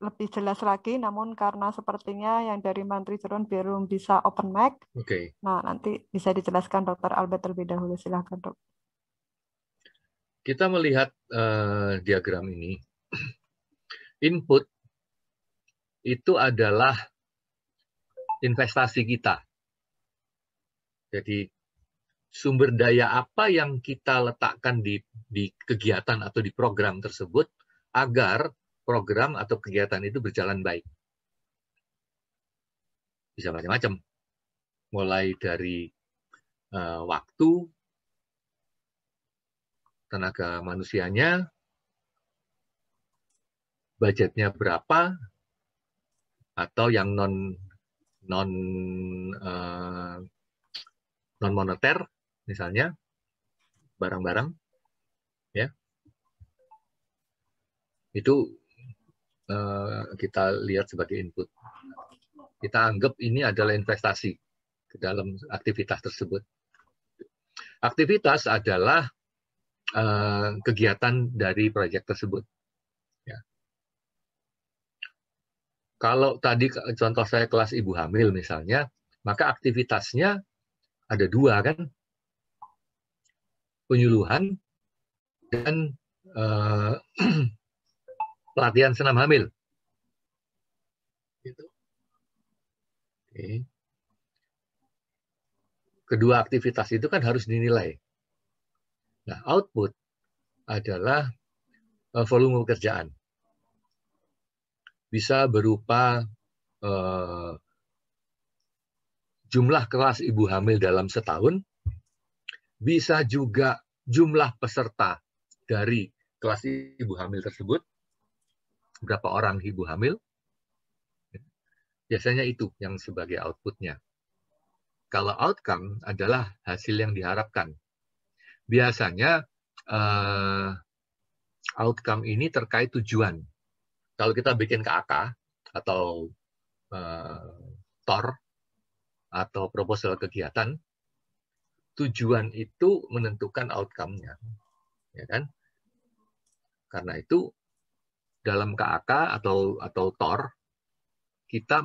lebih jelas lagi, namun karena sepertinya yang dari Mantri Jeron belum bisa open mic. Oke. Nah, nanti bisa dijelaskan Dokter Albert terlebih dahulu. Silakan, Dok. Kita melihat diagram ini. Input itu adalah investasi kita. Jadi sumber daya apa yang kita letakkan di kegiatan atau di program tersebut agar program atau kegiatan itu berjalan baik. Bisa macam-macam. Mulai dari waktu, tenaga manusianya, budgetnya berapa, atau yang non moneter, misalnya barang-barang, ya, itu kita lihat sebagai input. Kita anggap ini adalah investasi ke dalam aktivitas tersebut. Aktivitas adalah kegiatan dari proyek tersebut. Ya. Kalau tadi contoh saya kelas ibu hamil misalnya, maka aktivitasnya ada dua kan, penyuluhan dan pelatihan senam hamil. Gitu. Oke. Kedua aktivitas itu kan harus dinilai. Nah, output adalah volume pekerjaan. Bisa berupa jumlah kelas ibu hamil dalam setahun, bisa juga jumlah peserta dari kelas ibu hamil tersebut, berapa orang ibu hamil, biasanya itu yang sebagai outputnya. Kalau outcome adalah hasil yang diharapkan. Biasanya outcome ini terkait tujuan. Kalau kita bikin KAK atau TOR atau proposal kegiatan, tujuan itu menentukan outcome-nya, ya kan? Karena itu dalam KAK atau TOR kita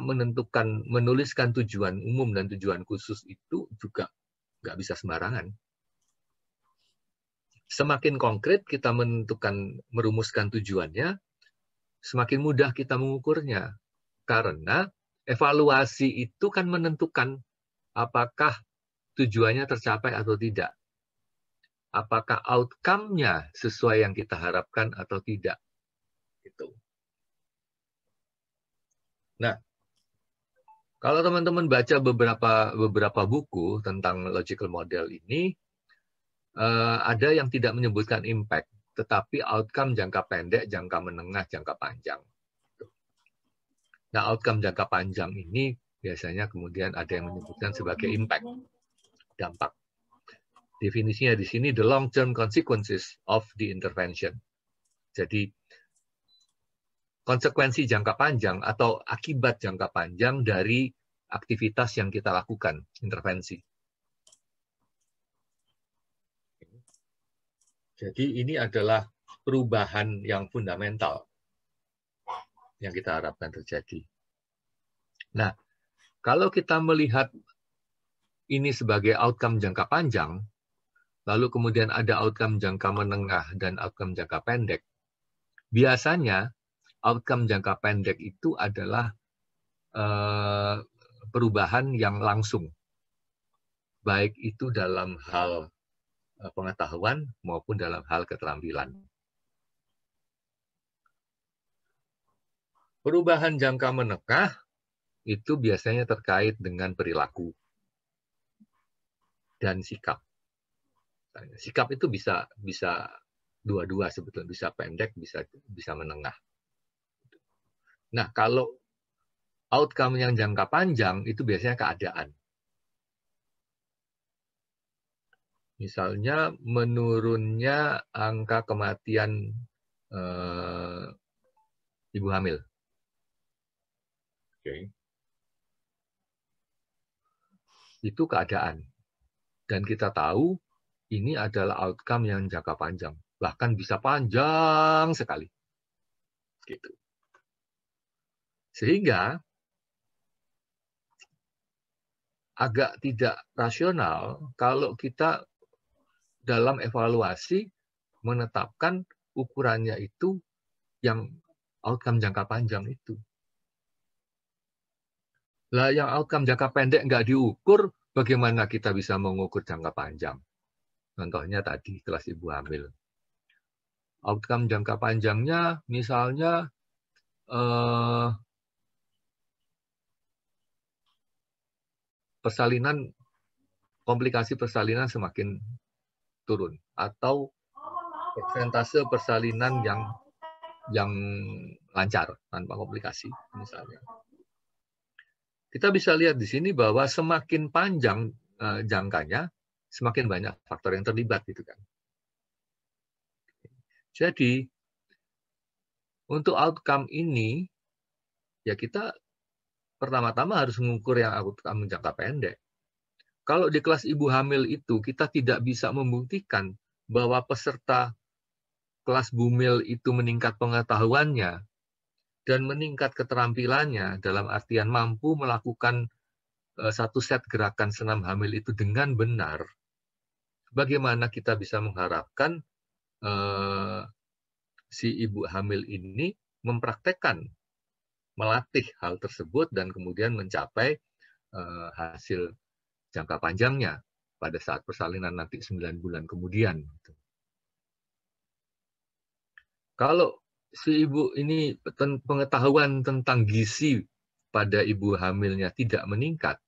menuliskan tujuan umum dan tujuan khusus itu juga nggak bisa sembarangan. Semakin konkret kita merumuskan tujuannya, semakin mudah kita mengukurnya. Karena evaluasi itu kan menentukan apakah tujuannya tercapai atau tidak. Apakah outcome-nya sesuai yang kita harapkan atau tidak. Gitu. Nah, Kalau teman-teman baca beberapa buku tentang logical model ini, ada yang tidak menyebutkan impact, tetapi outcome jangka pendek, jangka menengah, jangka panjang. Nah, outcome jangka panjang ini biasanya kemudian ada yang menyebutkan sebagai impact, dampak. Definisinya di sini the long-term consequences of the intervention. Jadi konsekuensi jangka panjang atau akibat jangka panjang dari aktivitas yang kita lakukan, intervensi. Jadi ini adalah perubahan yang fundamental yang kita harapkan terjadi. Nah, kalau kita melihat ini sebagai outcome jangka panjang, lalu kemudian ada outcome jangka menengah dan outcome jangka pendek, biasanya outcome jangka pendek itu adalah perubahan yang langsung, baik itu dalam hal pengetahuan maupun dalam hal keterampilan. Perubahan jangka menengah itu biasanya terkait dengan perilaku dan sikap. Sikap itu bisa dua-dua sebetulnya, bisa pendek, bisa menengah. Nah, kalau outcome yang jangka panjang itu biasanya keadaan. Misalnya menurunnya angka kematian ibu hamil. Okay. Itu keadaan. Dan kita tahu ini adalah outcome yang jangka panjang. Bahkan bisa panjang sekali. Gitu. Sehingga agak tidak rasional kalau kita dalam evaluasi menetapkan ukurannya itu yang outcome jangka panjang itu. Lah yang outcome jangka pendek nggak diukur, bagaimana kita bisa mengukur jangka panjang? Contohnya tadi kelas ibu hamil. Outcome jangka panjangnya misalnya persalinan, komplikasi persalinan semakin turun, atau persentase persalinan yang lancar tanpa komplikasi misalnya. Kita bisa lihat di sini bahwa semakin panjang jangkanya, semakin banyak faktor yang terlibat gitu kan. Jadi untuk outcome ini ya kita pertama-tama harus mengukur yang outcome jangka pendek. Kalau di kelas ibu hamil itu kita tidak bisa membuktikan bahwa peserta kelas bumil itu meningkat pengetahuannya dan meningkat keterampilannya dalam artian mampu melakukan satu set gerakan senam hamil itu dengan benar, bagaimana kita bisa mengharapkan si ibu hamil ini mempraktekkan, melatih hal tersebut dan kemudian mencapai hasil jangka panjangnya pada saat persalinan nanti 9 bulan kemudian. Kalau si ibu ini pengetahuan tentang gizi pada ibu hamilnya tidak meningkat,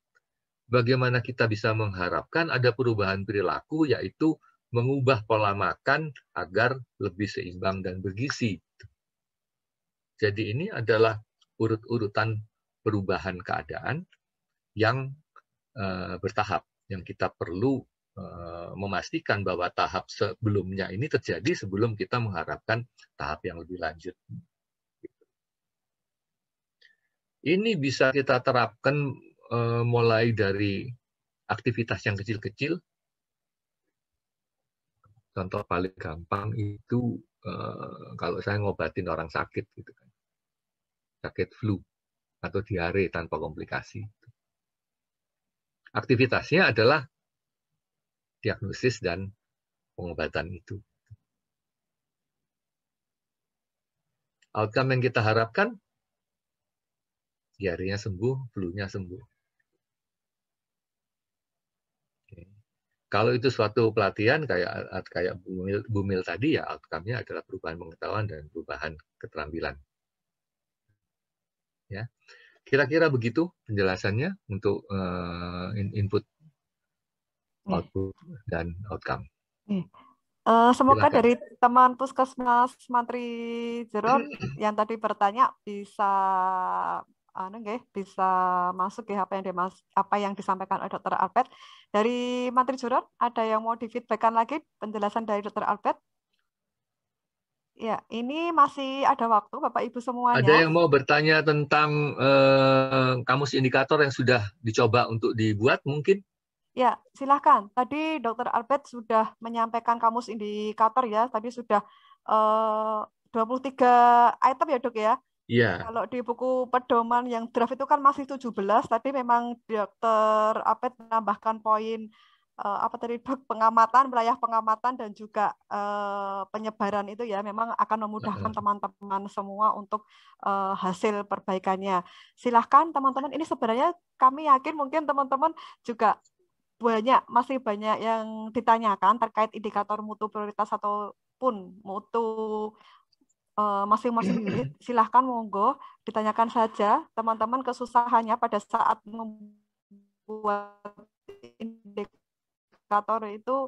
bagaimana kita bisa mengharapkan ada perubahan perilaku, yaitu mengubah pola makan agar lebih seimbang dan bergizi. Jadi ini adalah urut-urutan perubahan keadaan yang bertahap, yang kita perlu memastikan bahwa tahap sebelumnya ini terjadi sebelum kita mengharapkan tahap yang lebih lanjut. Ini bisa kita terapkan mulai dari aktivitas yang kecil-kecil. Contoh paling gampang itu kalau saya ngobatin orang sakit gitu kan, sakit flu atau diare tanpa komplikasi. Aktivitasnya adalah diagnosis dan pengobatan itu. Outcome yang kita harapkan, diarenya sembuh, flu-nya sembuh. Oke. Kalau itu suatu pelatihan kayak bumil tadi, ya outcome-nya adalah perubahan pengetahuan dan perubahan keterampilan. Ya. Kira-kira begitu penjelasannya untuk input, output, dan outcome. Semoga Silakan. dari teman Puskesmas Mantri Jeron yang tadi bertanya bisa bisa masuk ya apa yang disampaikan oleh Dr. Albert. Dari Mantri Jeron, ada yang mau di-feedbackkan lagi penjelasan dari Dr. Albert? Ya, ini masih ada waktu Bapak Ibu semuanya. Ada yang mau bertanya tentang kamus indikator yang sudah dicoba untuk dibuat mungkin? Ya, silahkan. Tadi Dr. Albert sudah menyampaikan kamus indikator ya. Tadi sudah 23 item ya dok ya. Iya. Kalau di buku pedoman yang draft itu kan masih 17. Tadi memang Dr. Albert menambahkan poin apa tadi dok, pengamatan, wilayah pengamatan dan juga penyebaran itu ya memang akan memudahkan teman-teman semua untuk hasil perbaikannya. Silahkan teman-teman. Ini sebenarnya kami yakin mungkin teman-teman juga masih banyak yang ditanyakan terkait indikator mutu prioritas ataupun mutu masing-masing unit. Silahkan monggo ditanyakan saja teman-teman kesusahannya pada saat membuat indikator itu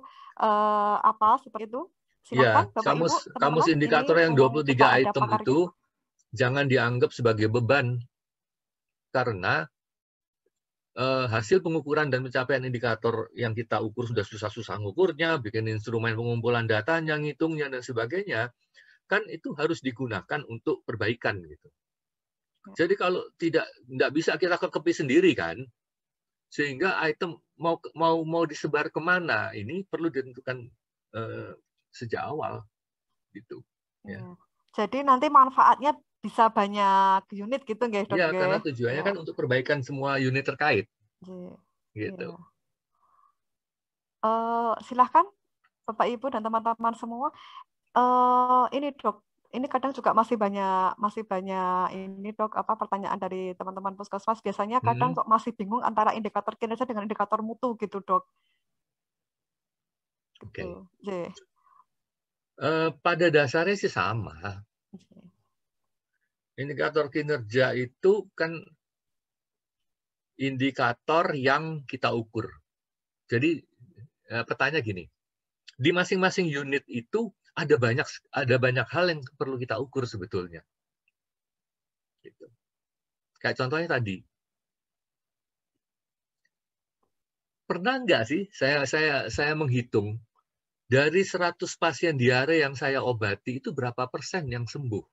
apa seperti itu. Silahkan Ya, Bapak Ibu, kamus teman-teman. indikator Ini yang mumpung 23 kita ada item pakarnya. itu jangan dianggap sebagai beban karena hasil pengukuran dan pencapaian indikator yang kita ukur sudah susah-susah ngukurnya, bikin instrumen pengumpulan datanya, ngitungnya dan sebagainya, kan itu harus digunakan untuk perbaikan gitu. Jadi kalau tidak bisa kita kekepi sendiri kan, sehingga item mau disebar kemana ini perlu ditentukan sejak awal gitu. Ya. Jadi nanti manfaatnya bisa banyak unit gitu nggih dok? Iya, karena tujuannya kan untuk perbaikan semua unit terkait. Gitu. Silahkan Bapak Ibu dan teman-teman semua. Ini dok, ini kadang juga masih banyak ini dok apa pertanyaan dari teman-teman puskesmas. Biasanya kadang kok masih bingung antara indikator kinerja dengan indikator mutu gitu dok. Oke. Okay. Pada dasarnya sih sama. Indikator kinerja itu kan indikator yang kita ukur. Jadi pertanyaan gini, di masing-masing unit itu ada banyak hal yang perlu kita ukur sebetulnya. Gitu. Kayak contohnya tadi, pernah nggak sih saya menghitung dari 100 pasien diare yang saya obati itu berapa persen yang sembuh?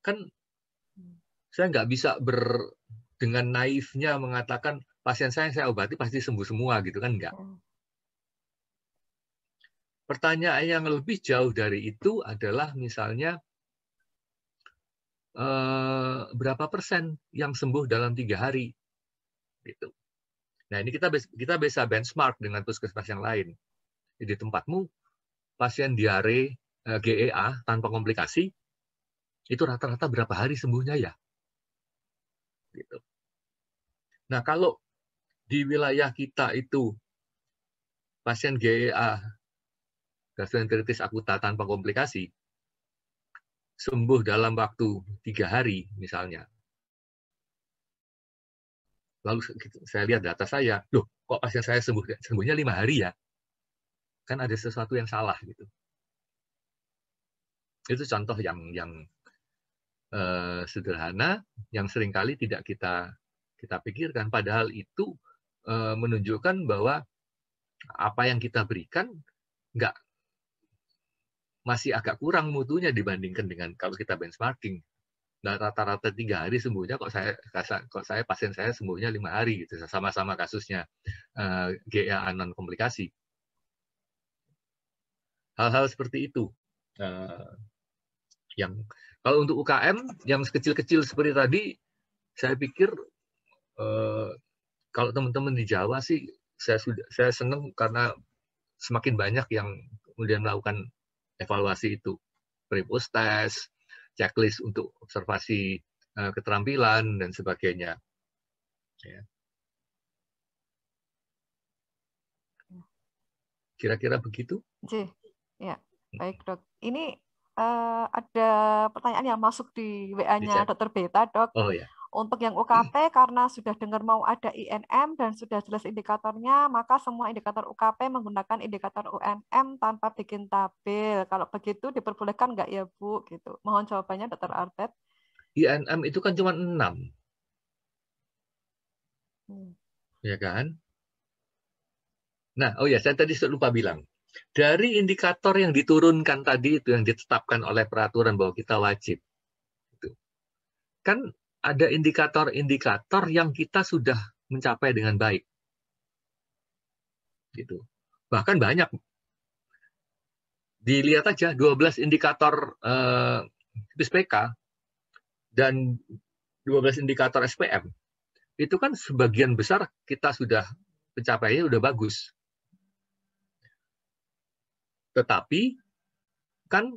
Kan saya nggak bisa dengan naifnya mengatakan pasien saya yang saya obati pasti sembuh semua gitu kan enggak. Pertanyaan yang lebih jauh dari itu adalah misalnya berapa persen yang sembuh dalam 3 hari gitu. Nah ini kita bisa benchmark dengan puskesmas yang lain. Di tempatmu pasien diare GEA tanpa komplikasi itu rata-rata berapa hari sembuhnya ya? Gitu. Nah kalau di wilayah kita itu pasien GEA gastroenteritis akuta tanpa komplikasi sembuh dalam waktu 3 hari misalnya. Lalu saya lihat data saya, loh kok pasien saya sembuhnya 5 hari ya? Kan ada sesuatu yang salah gitu. Itu contoh yang sederhana yang seringkali tidak kita pikirkan. Padahal itu menunjukkan bahwa apa yang kita berikan masih agak kurang mutunya dibandingkan dengan kalau kita benchmarking. Nah, rata-rata 3 hari sembuhnya kok saya pasien saya sembuhnya 5 hari gitu, sama-sama kasusnya GEA non komplikasi. Hal-hal seperti itu yang kalau untuk UKM yang kecil-kecil seperti tadi, saya pikir kalau teman-teman di Jawa sih saya senang karena semakin banyak yang kemudian melakukan evaluasi itu, pre-post test, checklist untuk observasi keterampilan dan sebagainya. Ya. Kira-kira begitu? Ya, baik dok. Ini ada pertanyaan yang masuk di WA-nya Dicek. Dr. Beta, Dok. Oh ya. Untuk yang UKP, karena sudah dengar mau ada INM dan sudah jelas indikatornya, maka semua indikator UKP menggunakan indikator UNM tanpa bikin tabel. Kalau begitu diperbolehkan nggak ya, Bu? Gitu. Mohon jawabannya, Dr. Arbet. INM itu kan cuma 6. Ya kan? Nah, oh ya, saya tadi lupa bilang. Dari indikator yang diturunkan tadi itu, yang ditetapkan oleh peraturan bahwa kita wajib, itu, kan ada indikator-indikator yang kita sudah mencapai dengan baik. Gitu. Bahkan banyak. Dilihat aja 12 indikator PISPK dan 12 indikator SPM. Itu kan sebagian besar kita sudah pencapaiannya udah bagus. Tetapi kan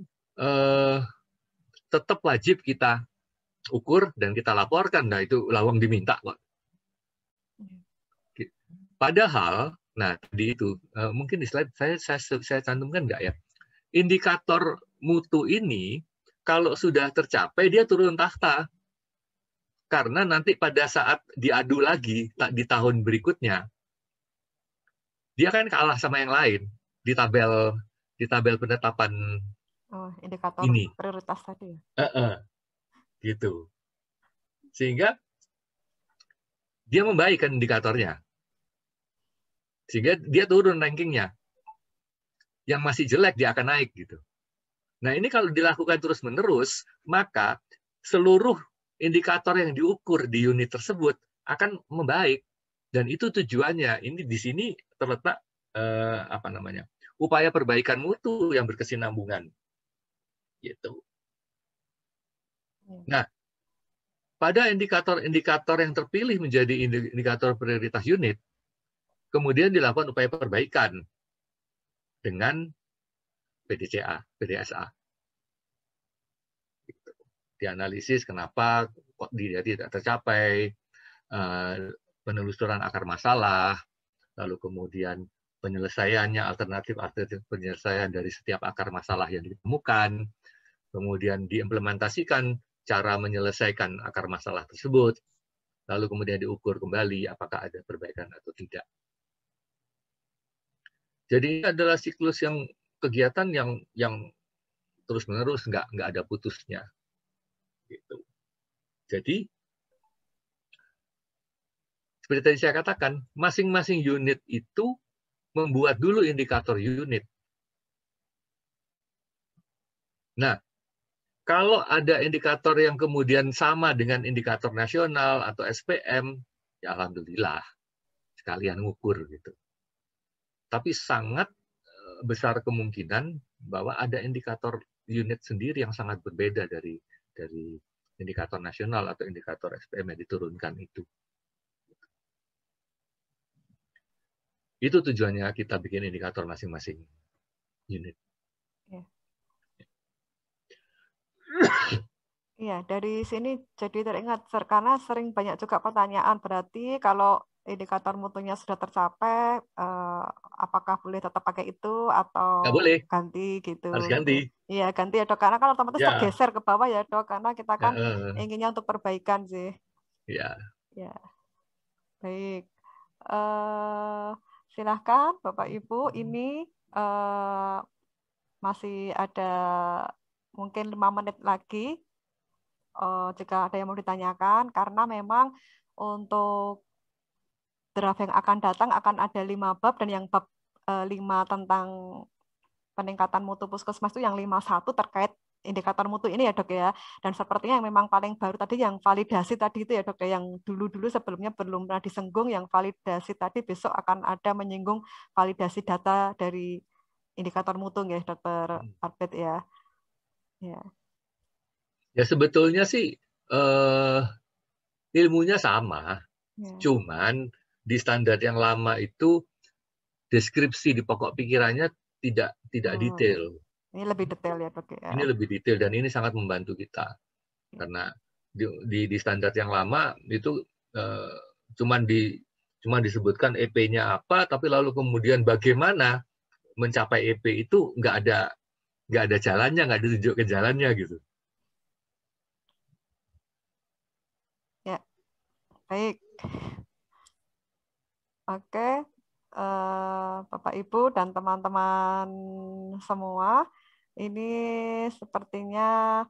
tetap wajib kita ukur dan kita laporkan. Nah, itu lawang diminta kok. Padahal, nah tadi itu mungkin di slide saya cantumkan nggak ya? Indikator mutu ini kalau sudah tercapai dia turun tahta. Karena nanti pada saat diadu lagi di tahun berikutnya, dia kan kalah sama yang lain di tabel penetapan indikator ini. Prioritas tadi. Gitu. Sehingga dia membaikkan indikatornya. Sehingga dia turun rankingnya. Yang masih jelek dia akan naik gitu. Nah, ini kalau dilakukan terus-menerus, maka seluruh indikator yang diukur di unit tersebut akan membaik. Dan itu tujuannya. Ini di sini terletak upaya perbaikan mutu yang berkesinambungan. Gitu. Nah, pada indikator-indikator yang terpilih menjadi indikator prioritas unit, kemudian dilakukan upaya perbaikan dengan PDSA. Gitu. Dianalisis kenapa kok dia tidak tercapai, penelusuran akar masalah, lalu kemudian penyelesaiannya, alternatif penyelesaian dari setiap akar masalah yang ditemukan, kemudian diimplementasikan cara menyelesaikan akar masalah tersebut, lalu kemudian diukur kembali apakah ada perbaikan atau tidak. Jadi ini adalah siklus yang kegiatan yang terus-menerus, nggak ada putusnya. Gitu. Jadi, seperti tadi saya katakan, masing-masing unit itu membuat dulu indikator unit. Nah, kalau ada indikator yang kemudian sama dengan indikator nasional atau SPM, ya alhamdulillah, sekalian ngukur gitu. Tapi sangat besar kemungkinan bahwa ada indikator unit sendiri yang sangat berbeda dari indikator nasional atau indikator SPM yang diturunkan itu. Itu tujuannya kita bikin indikator masing-masing unit. Iya, dari sini jadi teringat karena sering banyak juga pertanyaan, berarti kalau indikator mutunya sudah tercapai, apakah boleh tetap pakai itu atau boleh. ganti gitu? Harus ganti. Iya, ganti ya, Dok, karena kan otomatis tergeser ke bawah ya, Dok, karena kita kan inginnya untuk perbaikan sih. Iya. Ya. Baik. Silahkan Bapak Ibu, ini masih ada mungkin 5 menit lagi. Jika ada yang mau ditanyakan, karena memang untuk draft yang akan datang akan ada 5 bab, dan yang bab 5 tentang peningkatan mutu puskesmas itu yang 5.1 terkait indikator mutu ini ya, Dok ya. Dan sepertinya yang memang paling baru tadi yang validasi tadi itu ya, Dok ya, yang dulu-dulu sebelumnya belum pernah disenggung, yang validasi tadi besok akan ada menyinggung validasi data dari indikator mutu ya, Dr. Arbet ya. Ya sebetulnya sih ilmunya sama, cuman di standar yang lama itu deskripsi di pokok pikirannya tidak detail. Ini lebih detail ya, Dok ya. Ini lebih detail dan ini sangat membantu kita karena di standar yang lama itu cuman disebutkan EP-nya apa, tapi lalu kemudian bagaimana mencapai EP itu nggak ada nggak ada jalannya, nggak ditunjukkan jalannya gitu. Ya, baik. Oke, Bapak Ibu dan teman-teman semua, ini sepertinya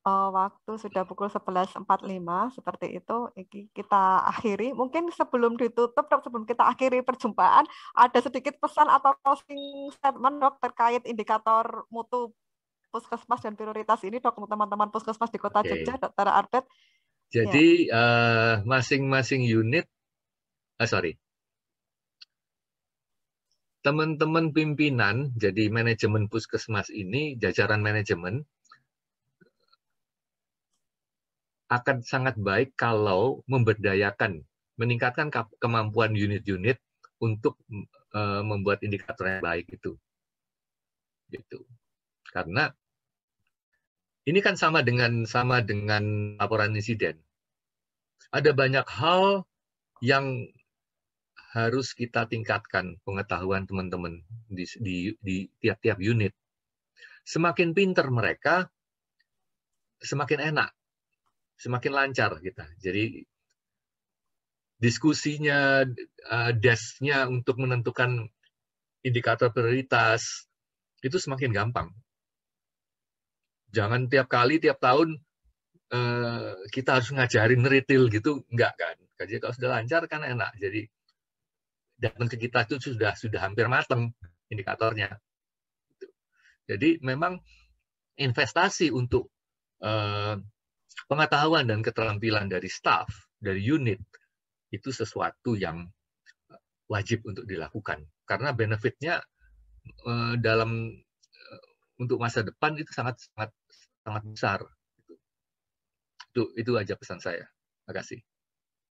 waktu sudah pukul 11.45 seperti itu. Kita akhiri. Mungkin sebelum ditutup, Dok, sebelum kita akhiri perjumpaan, ada sedikit pesan atau closing statement, Dok, terkait indikator mutu puskesmas dan prioritas ini, Dok, untuk teman-teman puskesmas di Kota Jogja, Dr. Arbet. Jadi masing-masing unit, teman-teman pimpinan, jadi manajemen puskesmas ini, jajaran manajemen, akan sangat baik kalau memberdayakan, meningkatkan kemampuan unit-unit untuk membuat indikator yang baik itu. Gitu. Karena ini kan sama dengan laporan insiden. Ada banyak hal yang harus kita tingkatkan pengetahuan teman-teman di tiap-tiap unit. Semakin pinter mereka, semakin enak, semakin lancar kita. Jadi diskusinya, desk-nya untuk menentukan indikator prioritas itu semakin gampang. Jangan tiap kali, tiap tahun kita harus ngajarin retail gitu, enggak kan? Jadi kalau sudah lancar kan enak. Jadi datang ke kita itu sudah hampir matang indikatornya. Jadi memang investasi untuk pengetahuan dan keterampilan dari staff, dari unit, itu sesuatu yang wajib untuk dilakukan. Karena benefitnya untuk masa depan itu sangat besar. Itu aja pesan saya. Terima kasih.